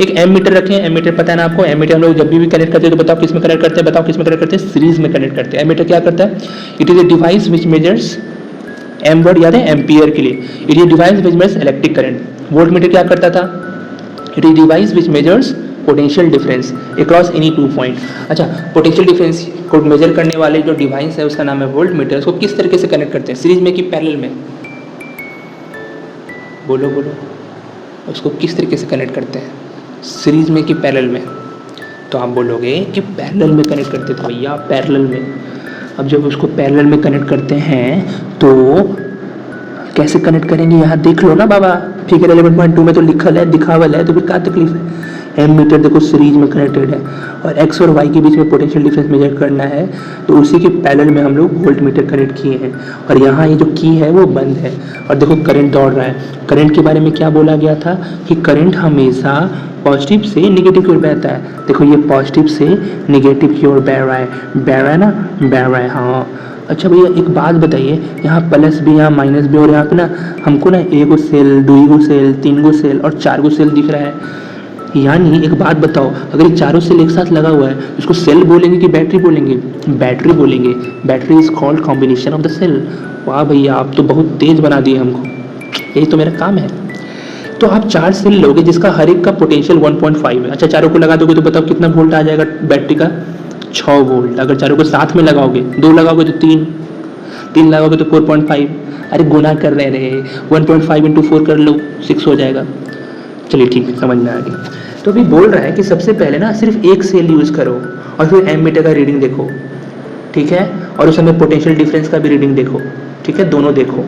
एक एम मीटर रखें। एम मीटर पता है ना आपको? एम मीटर हम लोग जब भी कनेक्ट करते हैं तो बताओ किस में कनेक्ट करते हैं? बताओ किस में कनेक्ट करते हैं? सीरीज में कनेक्ट करते हैं। एम मीटर क्या करता है? It is a device which measures, M word याद है एम्पियर के लिए, it is device which measures electric current. Volt meter क्या करता था? It is device which measures potential difference across any 2 point. अच्छा पोटेंशियल डिफरेंस को मेजर करने वाले जो डिवाइस है उसका नाम है वोल्ट मीटर। उसको किस तरीके से कनेक्ट करते हैं? सीरीज में कि पैरेलल में? बोलो बोलो, उसको किस तरीके से कनेक्ट करते हैं? सीरीज में कि पैरेलल में? तो आप बोलोगे कि पैरेलल में कनेक्ट करते थे भैया, पैरेलल में। अब जब उसको पैरेलल में कनेक्ट करते हैं तो कैसे कनेक्ट करेंगे? यहाँ देख लो ना बाबा, फिगर 11.2 में तो लिखल है, दिखावल है, तो फिर क्या तकलीफ है? एम मीटर देखो सीरीज में कनेक्टेड है और एक्स और वाई के बीच में पोटेंशियल डिफरेंस मेजर करना है, तो उसी के पैरेलल में हम लोग वोल्ट मीटर कनेक्ट किए हैं। और यहाँ ये जो की है वो बंद है और देखो करंट दौड़ रहा है। करंट के बारे में क्या बोला गया था कि करंट हमेशा पॉजिटिव से निगेटिव की ओर बहता है। देखो ये पॉजिटिव से निगेटिव की ओर बह रहा है, बह रहा है ना, बह रहा है। हाँ अच्छा भैया एक बात बताइए, यहाँ प्लस भी, यहाँ माइनस भी, और यहाँ पे ना हमको ना एगो सेल, 2 सेल, 3 सेल और 4 सेल दिख रहा है। यानी एक बात बताओ, अगर ये चारों सेल एक साथ लगा हुआ है इसको सेल बोलेंगे कि बैटरी बोलेंगे? बैटरी बोलेंगे। Battery is called combination of the cell. वाह भैया आप तो बहुत तेज बना दिए हमको, यही तो मेरा काम है। तो आप 4 सेल लोगे जिसका हर एक का पोटेंशियल 1.5 है। अच्छा चारों को लगा दोगे तो बताओ कितना वोल्ट आ जाएगा बैटरी का? 6 वोल्ट। अगर चारों को साथ में लगाओगे, 2 लगाओगे तो 3 लगाओगे तो 4.5। अरे गुना कर रहे हैं, 1.5 इंटू 4 कर लो, 6 हो जाएगा। चलिए ठीक है, समझ में आ गई। तो अभी बोल रहा है कि सबसे पहले ना सिर्फ एक सेल यूज़ करो और फिर एम मीटर का रीडिंग देखो, ठीक है, और उस समय पोटेंशियल डिफरेंस का भी रीडिंग देखो, ठीक है, दोनों देखो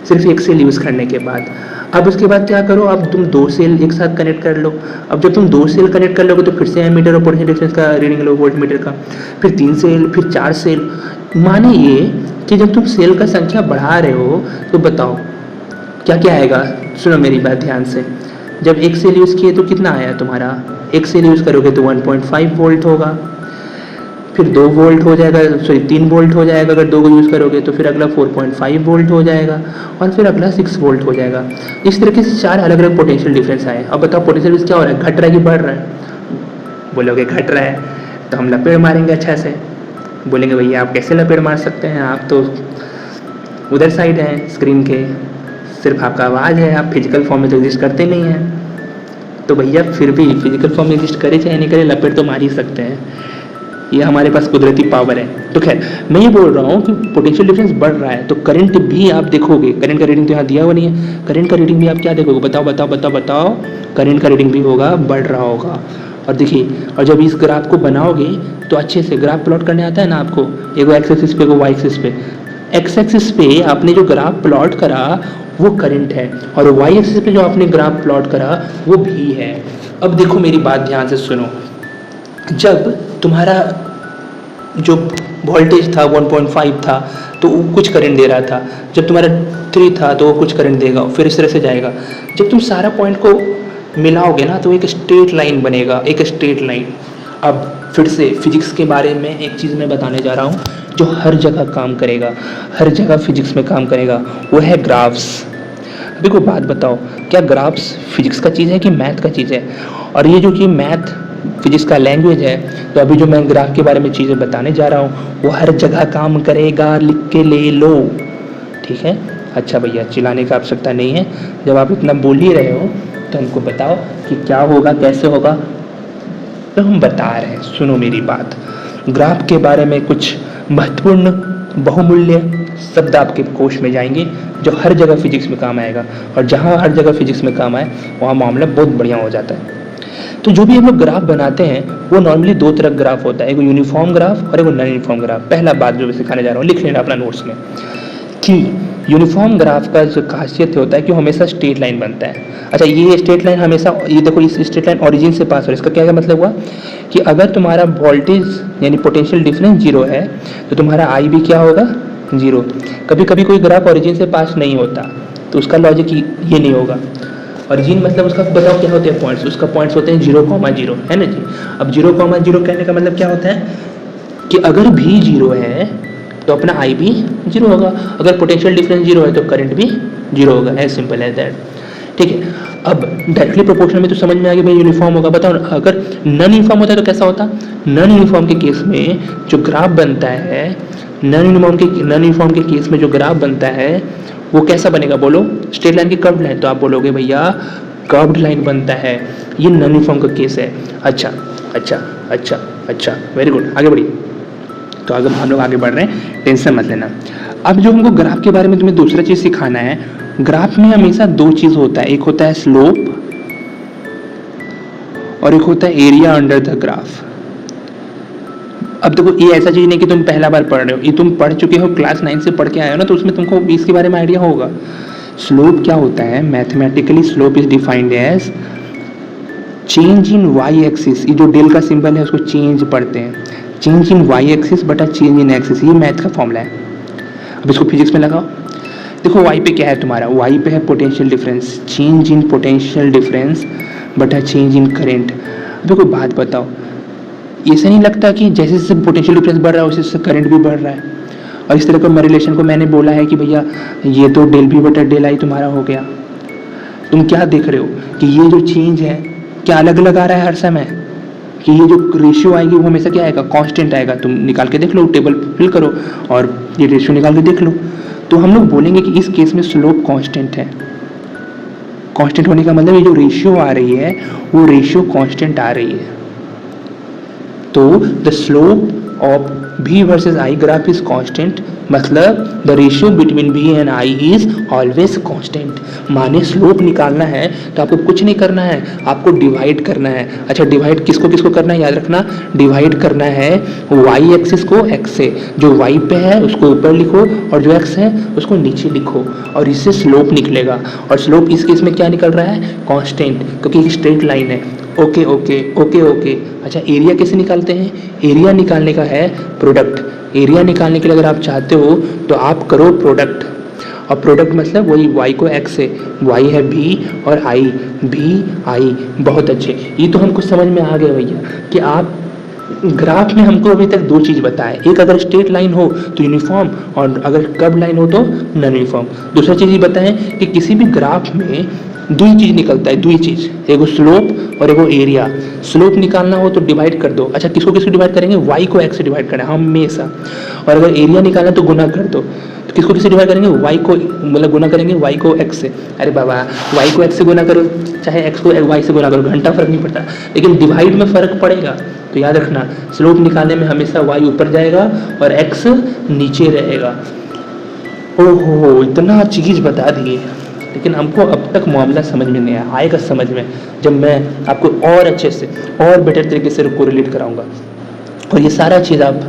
सिर्फ एक सेल यूज़ करने के बाद। अब उसके बाद क्या करो, अब तुम 2 सेल एक साथ कनेक्ट कर लो। अब जब तुम 2 सेल कनेक्ट कर लोगे तो फिर से एम मीटर और पोटेंशियल डिफरेंस का रीडिंग लो वोल्ट मीटर का, फिर 3 सेल, फिर 4 सेल। माने ये कि जब तुम सेल का संख्या बढ़ा रहे हो तो बताओ क्या क्या आएगा? सुनो मेरी बात ध्यान से। जब एक सेल यूज़ किए तो कितना आया तुम्हारा? एक सेल यूज़ करोगे तो 1.5 वोल्ट होगा, फिर 2 वोल्ट हो जाएगा, सॉरी 3 वोल्ट हो जाएगा अगर 2 को यूज़ करोगे, तो फिर अगला 4.5 वोल्ट हो जाएगा और फिर अगला 6 वोल्ट हो जाएगा। इस तरीके से 4 अलग अलग पोटेंशियल डिफरेंस आए। अब बताओ पोटेंशियल डिफरेंस क्या हो रहा है? घट रहा है कि बढ़ रहा है? बोलोगे घट रहा है तो हम लपेट मारेंगे अच्छा से। बोलेंगे भैया आप कैसे लपेट मार सकते हैं, आप तो उधर साइड हैं स्क्रीन के, सिर्फ आपका आवाज़ है, आप फिजिकल फॉर्म में तो एग्जिस्ट करते नहीं हैं। तो भैया फिर भी फिजिकल फॉर्म में एग्जिस्ट करे चाहे नहीं करे, लपेट तो मार ही सकते हैं, ये हमारे पास कुदरती पावर है। तो खैर मैं ये बोल रहा हूँ कि पोटेंशियल डिफरेंस बढ़ रहा है तो करंट भी आप देखोगे। करंट का रीडिंग तो यहाँ दिया हुआ नहीं है, करंट का रीडिंग भी आप क्या देखोगे? बताओ बताओ बताओ बताओ। करंट का रीडिंग भी होगा, बढ़ रहा होगा। और देखिए, और जब इस ग्राफ को बनाओगे तो अच्छे से ग्राफ प्लॉट करने आता है ना आपको, एगो एक्स एक्सिस पे, एगो वाई एक्सिस पे। एक्स एक्सिस पे आपने जो ग्राफ प्लॉट करा वो करंट है और वाई एक्सिस पे जो आपने ग्राफ प्लॉट करा वो भी है। अब देखो मेरी बात ध्यान से सुनो, जब तुम्हारा जो वोल्टेज था 1.5 था तो वो कुछ करंट दे रहा था, जब तुम्हारा 3 था तो वो कुछ करंट देगा, फिर इस तरह से जाएगा। जब तुम सारा पॉइंट को मिलाओगे ना तो एक स्ट्रेट लाइन बनेगा, एक स्ट्रेट लाइन। अब फिर से फिजिक्स के बारे में एक चीज़ मैं बताने जा रहा हूँ जो हर जगह काम करेगा, हर जगह फिजिक्स में काम करेगा, वो है ग्राफ्स। अभी कोई बात बताओ, क्या ग्राफ्स फिजिक्स का चीज़ है कि मैथ का चीज़ है? और ये जो कि मैथ फिजिक्स का लैंग्वेज है, तो अभी जो मैं ग्राफ के बारे में चीज़ें बताने जा रहा हूँ वो हर जगह काम करेगा, लिख के ले लो, ठीक है? अच्छा भैया चिल्लाने की आवश्यकता नहीं है, जब आप इतना बोल ही रहे हो तो हमको बताओ कि क्या होगा, कैसे होगा, तो हम बता रहे हैं। सुनो मेरी बात, ग्राफ के बारे में कुछ महत्वपूर्ण बहुमूल्य शब्द आपके कोश में जाएंगे जो हर जगह फिजिक्स में काम आएगा, और जहाँ हर जगह फिजिक्स में काम आए वहाँ मामला बहुत बढ़िया हो जाता है। तो जो भी हम लोग ग्राफ बनाते हैं वो नॉर्मली 2 तरह ग्राफ होता है, एक यूनिफॉर्म ग्राफ और एक नॉन यूनिफॉर्म ग्राफ। पहला बात जो मैं सिखाने जा रहा हूँ, लिख लेना अपना नोट्स में, कि यूनिफॉर्म ग्राफ का जो खासियत होता है कि वो हमेशा स्ट्रेट लाइन बनता है। अच्छा, ये स्ट्रेट लाइन हमेशा, ये देखो इस स्ट्रेट लाइन ओरिजिन से पास हो रहा है, इसका क्या मतलब हुआ कि अगर तुम्हारा वोल्टेज यानी पोटेंशियल डिफरेंस जीरो है तो तुम्हारा आई भी क्या होगा, जीरो। कभी कभी कोई ग्राफ ओरिजिन से पास नहीं होता तो उसका लॉजिक ये नहीं होगा। ओरिजिन मतलब उसका बताओ क्या होते हैं पॉइंट्स, उसका पॉइंट्स होते हैं 0,0, है ना जी। अब 0,0 कहने का मतलब क्या होता है कि अगर भी जीरो है तो अपना आई भी जीरो होगा, अगर पोटेंशियल डिफरेंस जीरो है तो करंट भी जीरो होगा, एज सिंपल एज दैट। ठीक है, अब डायरेक्टली प्रोपोर्शनल में तो समझ में आ गया भाई यूनिफॉर्म होगा। बताओ अगर नॉन यूनिफॉर्म होता है तो कैसा होता। नॉन यूनिफॉर्म के केस में जो ग्राफ बनता है, नॉन यूनिफॉर्म के केस में जो ग्राफ बनता है वो कैसा बनेगा बोलो, स्ट्रेट लाइन की कर्व्ड लाइन, तो आप बोलोगे भैया कर्व्ड लाइन बनता है, ये नॉन यूनिफॉर्म का केस है। अच्छा अच्छा अच्छा अच्छा, वेरी गुड, आगे बढ़िए। तो अगर हम लोग आगे बढ़ रहे हैं, टेंशन मत लेना। अब जो हमको ग्राफ के बारे में तुम्हें दूसरा चीज़ सिखाना है, ग्राफ में हमेशा दो चीज़ होता है, एक होता है स्लोप और एक होता है एरिया अंडर द ग्राफ। अब देखो ये ऐसा चीज़ नहीं कि तुम पहला बार पढ़ रहे हो, ये तुम पढ़ चुके हो, क्लास 9 से पढ़ के आए हो ना, तो उसमें तुमको इसके बारे में आइडिया होगा। स्लोप क्या होता है, mathematically slope is defined as change in y axis, ये जो डेल का सिंबल है उसको चेंज पढ़ते हैं, चेंज इन वाई एक्सिस बटा चेंज इन एक्सिस, ये मैथ का फॉर्मूला है। अब इसको फिजिक्स में लगाओ, देखो वाई पे क्या है तुम्हारा, वाई पे है potential difference, change in potential difference बटा चेंज इन करेंट। देखो बात बताओ, ऐसा नहीं लगता कि जैसे जैसे पोटेंशियल डिफरेंस बढ़ रहा है उसी से करंट भी बढ़ रहा है। और इस तरह का रिलेशन को मैंने बोला है कि भैया ये तो डेल बी बटा डेल आई तुम्हारा हो गया। तुम क्या देख रहे हो कि ये जो चेंज है क्या अलग अलग आ रहा है हर समय, कि ये जो रेशियो आएगी वो हमेशा क्या आएगा, कांस्टेंट आएगा। तुम निकाल के देख लो, टेबल फिल करो और ये रेशियो निकाल के देख लो। तो हम लोग बोलेंगे कि इस केस में स्लोप कांस्टेंट है। कांस्टेंट होने का मतलब ये जो रेशियो आ रही है वो रेशियो कांस्टेंट आ रही है। तो the slope of v versus i graph is constant, मतलब the ratio between v and i is always constant. माने स्लोप निकालना है तो आपको कुछ नहीं करना है, आपको डिवाइड करना है। अच्छा, डिवाइड किसको किसको करना है, याद रखना, डिवाइड करना है y एक्सिस को x से, जो y पे है उसको ऊपर लिखो और जो x है उसको नीचे लिखो, और इससे स्लोप निकलेगा। और स्लोप इस केस में क्या निकल रहा है, कांस्टेंट, क्योंकि स्ट्रेट लाइन है। Okay okay okay okay. अच्छा, एरिया कैसे निकालते हैं, एरिया निकालने का है प्रोडक्ट। एरिया निकालने के लिए अगर आप चाहते हो तो आप करो प्रोडक्ट, और प्रोडक्ट मतलब वही y को x से, y है b और i, b i। बहुत अच्छे, ये तो हमको समझ में आ गया भैया कि आप ग्राफ में हमको अभी तक दो चीज़ बताए, एक अगर स्ट्रेट लाइन हो तो यूनिफॉर्म, और अगर कर्व लाइन हो तो नॉन यूनिफॉर्म। दूसरा चीज़ ये बताएं कि किसी भी ग्राफ में दो ही चीज़ निकलता है, दो ही चीज़, एगो स्लोप और एगो एरिया। स्लोप निकालना हो तो डिवाइड कर दो। अच्छा, किसको किसको डिवाइड करेंगे, y को x से डिवाइड करना है हमेशा, और अगर एरिया निकालना तो गुना कर दो। तो किसको किससे डिवाइड करेंगे, y को, मतलब गुना करेंगे y को x से। अरे बाबा, y को x से गुना करो चाहे x को y से गुना करो, घंटा फर्क नहीं पड़ता, लेकिन डिवाइड में फ़र्क पड़ेगा। तो याद रखना, स्लोप निकालने में हमेशा y ऊपर जाएगा और x नीचे रहेगा। ओहो, इतना चीज़ बता दिए, लेकिन हमको अब तक मामला समझ में नहीं आएगा समझ में जब मैं आपको और अच्छे से और बेटर तरीके से कोरिलेट कराऊंगा। और ये सारा चीज़ आप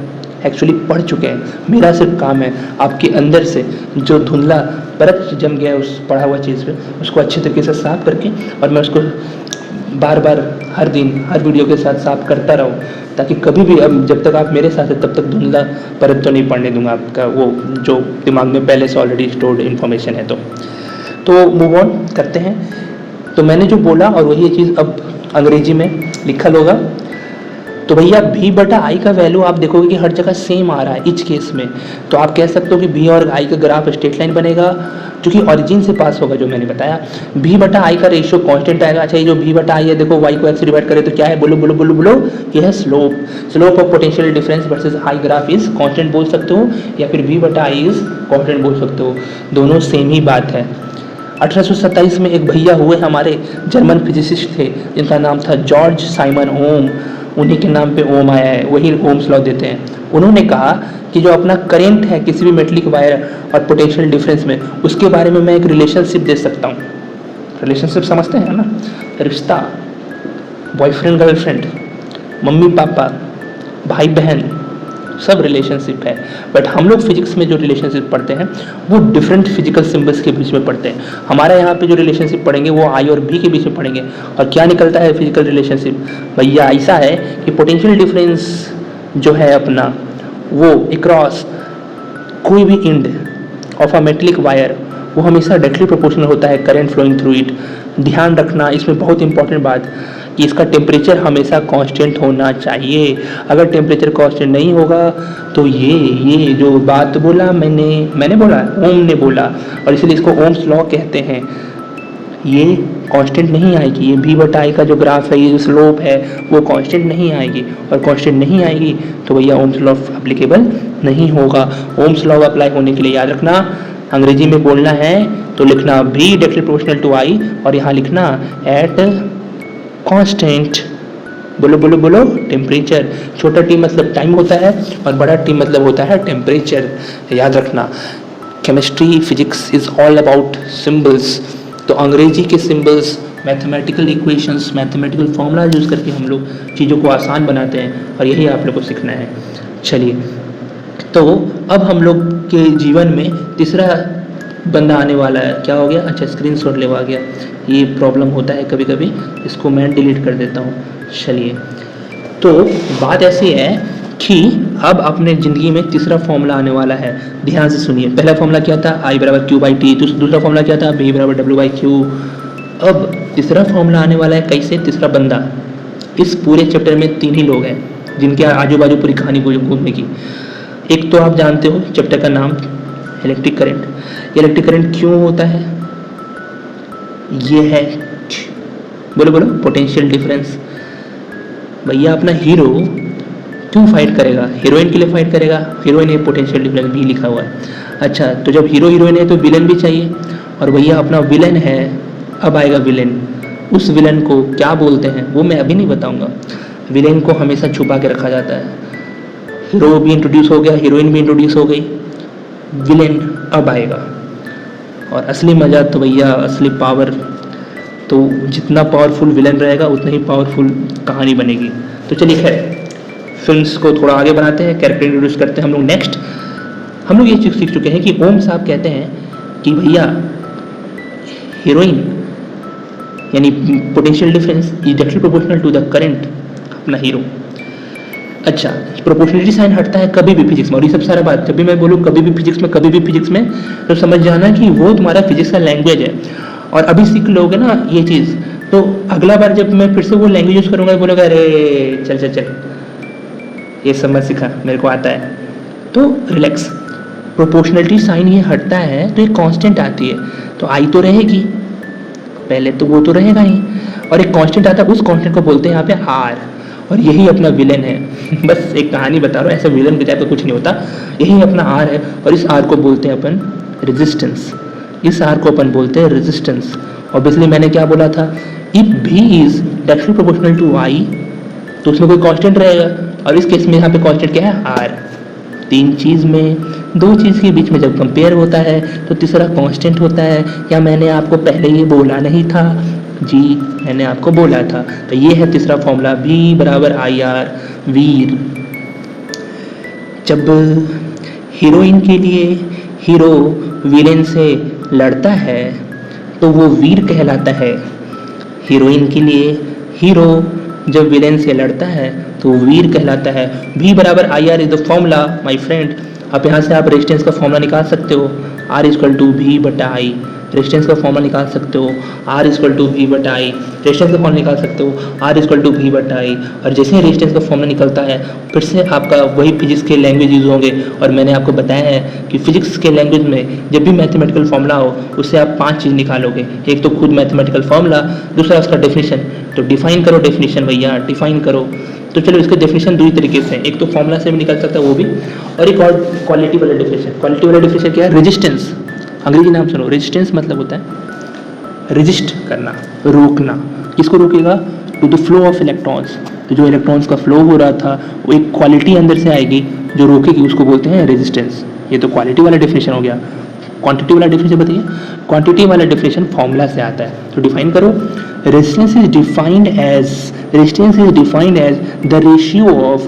एक्चुअली पढ़ चुके हैं, मेरा सिर्फ काम है आपके अंदर से जो धुंधला परत जम गया है उस पढ़ा हुआ चीज़ पे, उसको अच्छे तरीके से साफ करके, और मैं उसको बार बार हर दिन हर वीडियो के साथ साफ करता रहूँ, ताकि कभी भी, अब जब तक आप मेरे साथ हैं तब तक धुंधला परत तो नहीं पढ़ने दूंगा आपका, वो जो दिमाग में पहले से ऑलरेडी स्टोर्ड इन्फॉर्मेशन है। तो मूव ऑन करते हैं। तो मैंने जो बोला और वही चीज़ अब अंग्रेजी में लिखा होगा। तो भैया b बटा आई का वैल्यू आप देखोगे कि हर जगह सेम आ रहा है इस केस में, तो आप कह सकते हो कि b और i का ग्राफ स्ट्रेट लाइन बनेगा जो कि ओरिजिन से पास होगा, जो मैंने बताया। b बटा आई का रेशियो कांस्टेंट आएगा। अच्छा, ये जो b बटा आई है, देखो y को x से डिवाइड करें तो क्या है, बोलो बोलो बोलो बोलो, ये है slope. Slope of potential difference versus I graph is constant बोल सकते हो, या फिर b बटा आई इज कांस्टेंट बोल सकते हो, दोनों सेम ही बात है। 1827 में एक भैया हुए हमारे जर्मन फिजिसिस्ट थे जिनका नाम था जॉर्ज साइमन ओम, उन्हीं के नाम पे ओम आया है, वही ओम्स लॉ देते हैं। उन्होंने कहा कि जो अपना करंट है किसी भी मेटलिक वायर और पोटेंशियल डिफरेंस में, उसके बारे में मैं एक रिलेशनशिप दे सकता हूँ। रिलेशनशिप समझते हैं ना, रिश्ता, बॉयफ्रेंड गर्लफ्रेंड, मम्मी पापा, भाई बहन, सब रिलेशनशिप है, बट हम लोग फिजिक्स में जो रिलेशनशिप पढ़ते हैं वो डिफरेंट फिजिकल सिंबल्स के बीच में पढ़ते हैं। हमारे यहाँ पे जो रिलेशनशिप पढ़ेंगे वो आई और बी के बीच में पढ़ेंगे। और क्या निकलता है फिजिकल रिलेशनशिप? भैया ऐसा है कि पोटेंशियल डिफरेंस जो है अपना वो अक्रॉस कोई भी end of a metallic wire वो हमेशा डायरेक्टली प्रोपोर्शनल होता है करंट फ्लोइंग थ्रू इट। ध्यान रखना इसमें बहुत इंपॉर्टेंट बात कि इसका टेम्परेचर हमेशा कांस्टेंट होना चाहिए। अगर टेम्परेचर कांस्टेंट नहीं होगा तो ये जो बात बोला मैंने बोला, ओम ने बोला, और इसलिए इसको ओम्स लॉ कहते हैं, ये कांस्टेंट नहीं आएगी। ये v बटा आई का जो ग्राफ है, ये जो स्लोप है वो कांस्टेंट नहीं आएगी, और कांस्टेंट नहीं आएगी तो भैया ओम्स लॉ एप्लीकेबल नहीं होगा। ओम्स लॉ अप्लाई होने के लिए याद रखना, अंग्रेजी में बोलना है तो लिखना v directly proportional to i, और यहाँ लिखना एट कांस्टेंट, बोलो बोलो बोलो, टेम्परेचर। छोटा टी मतलब टाइम होता है और बड़ा टी मतलब होता है टेम्परेचर, याद रखना। Chemistry physics is all about symbols. तो अंग्रेजी के symbols, mathematical equations, mathematical formula use करके हम लोग चीज़ों को आसान बनाते हैं, और यही आप लोग को सीखना है। चलिए, तो अब हम लोग के जीवन में तीसरा बंदा आने वाला है। क्या हो गया? अच्छा, स्क्रीनशॉट लेवा गया, ये प्रॉब्लम होता है कभी कभी, इसको मैं डिलीट कर देता हूँ। चलिए, तो बात ऐसी है कि अब अपने ज़िंदगी में तीसरा फॉर्मूला आने वाला है। ध्यान से सुनिए। पहला फॉर्मूला क्या था? I बराबर क्यू बाई टी। दूसरा फॉर्मूला क्या था? V बराबर डब्ल्यू बाई क्यू। अब तीसरा फॉर्मूला आने वाला है कैसे? तीसरा बंदा, इस पूरे चैप्टर में 3 ही लोग हैं जिनके आजू बाजू पूरी कहानी को घूमने की। एक तो आप जानते हो चैप्टर का नाम इलेक्ट्रिक करंट। इलेक्ट्रिक करंट क्यों होता है? ये है, बोलो बोलो, पोटेंशियल डिफरेंस। भैया अपना हीरो क्यों फाइट करेगा? हीरोइन के लिए फाइट करेगा। हीरोइन है, पोटेंशियल डिफरेंस भी लिखा हुआ है। अच्छा, तो जब हीरो हीरोइन है तो विलन भी चाहिए, और भैया अपना विलन है। अब आएगा विलन। उस विलन को क्या बोलते हैं वो मैं अभी नहीं बताऊंगा। विलेन को हमेशा छुपा के रखा जाता है। हीरो भी इंट्रोड्यूस हो गया, हीरोइन भी इंट्रोड्यूस हो गई, विलेन अब आएगा। और असली मज़ा तो भैया, असली पावर तो जितना पावरफुल विलेन रहेगा उतना ही पावरफुल कहानी बनेगी। तो चलिए, खैर फिल्म्स को थोड़ा आगे बनाते हैं, कैरेक्टर इंट्रोड्यूस करते हैं हम लोग। नेक्स्ट हम लोग ये चीज़ सीख चुके हैं कि ओम साहब कहते हैं कि भैया हीरोइन यानी potential difference is directly proportional to the current, अपना हीरो। अच्छा, प्रोपोर्शनलिटी साइन हटता है कभी भी फिजिक्स में, और ये सब सारा बात जब भी मैं बोलूँ कभी भी फिजिक्स में, कभी भी फिजिक्स में, तो समझ जाना कि वो तुम्हारा फिजिक्स का लैंग्वेज है। और अभी सीख लोगे ना ये चीज़, तो अगला बार जब मैं फिर से वो लैंग्वेज यूज़ करूँगा बोलोगे अरे चल चल चल ये सब मत सिखा, मेरे को आता है। तो रिलैक्स, प्रोपोर्शनलिटी साइन ये हटता है तो एक कांस्टेंट आती है, तो आई तो रहेगी पहले, तो वो तो रहेगा ही, और एक कांस्टेंट आता है, उस कांस्टेंट को बोलते हैं यहाँ पे आर, और यही अपना विलन है। बस एक कहानी बता रहा हूँ, ऐसे विलन के टाइप का कुछ नहीं होता, यही अपना आर है, और इस आर को बोलते हैं अपन रेजिस्टेंस। इस आर को अपन बोलते हैं रेजिस्टेंस। ऑब्वियसली मैंने क्या बोला था, इफ भी इज डायरेक्टली प्रोपोर्शनल टू आई तो उसमें कोई कांस्टेंट रहेगा, और इस केस में यहाँ पे कांस्टेंट क्या है? आर। 3 चीज़ में, 2 चीज़ के बीच में जब कंपेयर होता है तो तीसरा कांस्टेंट होता है। या मैंने आपको पहले ये बोला नहीं था? जी मैंने आपको बोला था। तो ये है तीसरा फॉर्मूला, V बराबर आई आर, वीर। जब हीरोइन के लिए हीरो विलेन से लड़ता है तो वो वीर कहलाता है। हीरोइन के लिए हीरो जब विलेन से लड़ता है तो वीर कहलाता है। V बराबर I R is the formula my friend. अब यहाँ से आप रेजिस्टेंस का फॉर्मूला निकाल सकते हो, R इक्वल टू V बटा आई। रेजिस्टेंस का फॉर्मूला निकाल सकते हो, R इक्वल टू V बटा आई। रेजिस्टेंस का फॉर्मूला निकाल सकते हो, R इक्वल टू V बटा आई। और जैसे ही रेजिस्टेंस का फॉर्मूला निकलता है फिर से आपका वही फिजिक्स के लैंग्वेज यूज होंगे। और मैंने आपको बताया है कि फिजिक्स के लैंग्वेज में जब भी मैथमेटिकल फॉर्मूला हो उससे आप 5 चीज़ निकालोगे। एक तो खुद मैथमेटिकल फॉर्मूला, दूसरा उसका डेफिनेशन। तो डिफाइन करो डेफिनेशन भैया, डिफाइन करो। तो चलो इसके डेफिनेशन 2 तरीके से, एक तो फॉर्मूला से भी निकल सकता है वो भी, और एक और क्वालिटी वाला डेफिनेशन। क्वालिटी वाला डेफिनेशन क्या है? रेजिस्टेंस। अंग्रेजी नाम सुनो, रेजिस्टेंस मतलब होता है रेजिस्ट करना, रोकना। किसको रोकेगा? To the flow of electrons. तो जो इलेक्ट्रॉन्स का फ्लो हो रहा था वो एक क्वालिटी अंदर से आएगी जो रोकेगी, उसको बोलते हैं रेजिस्टेंस। ये तो क्वालिटी वाला डेफिनेशन हो गया। क्वांटिटी वाला डेफिनेशन बताइए। क्वांटिटी वाला डेफिनेशन फॉर्मूला से आता है, तो डिफाइन करो। Resistance is defined as the ratio of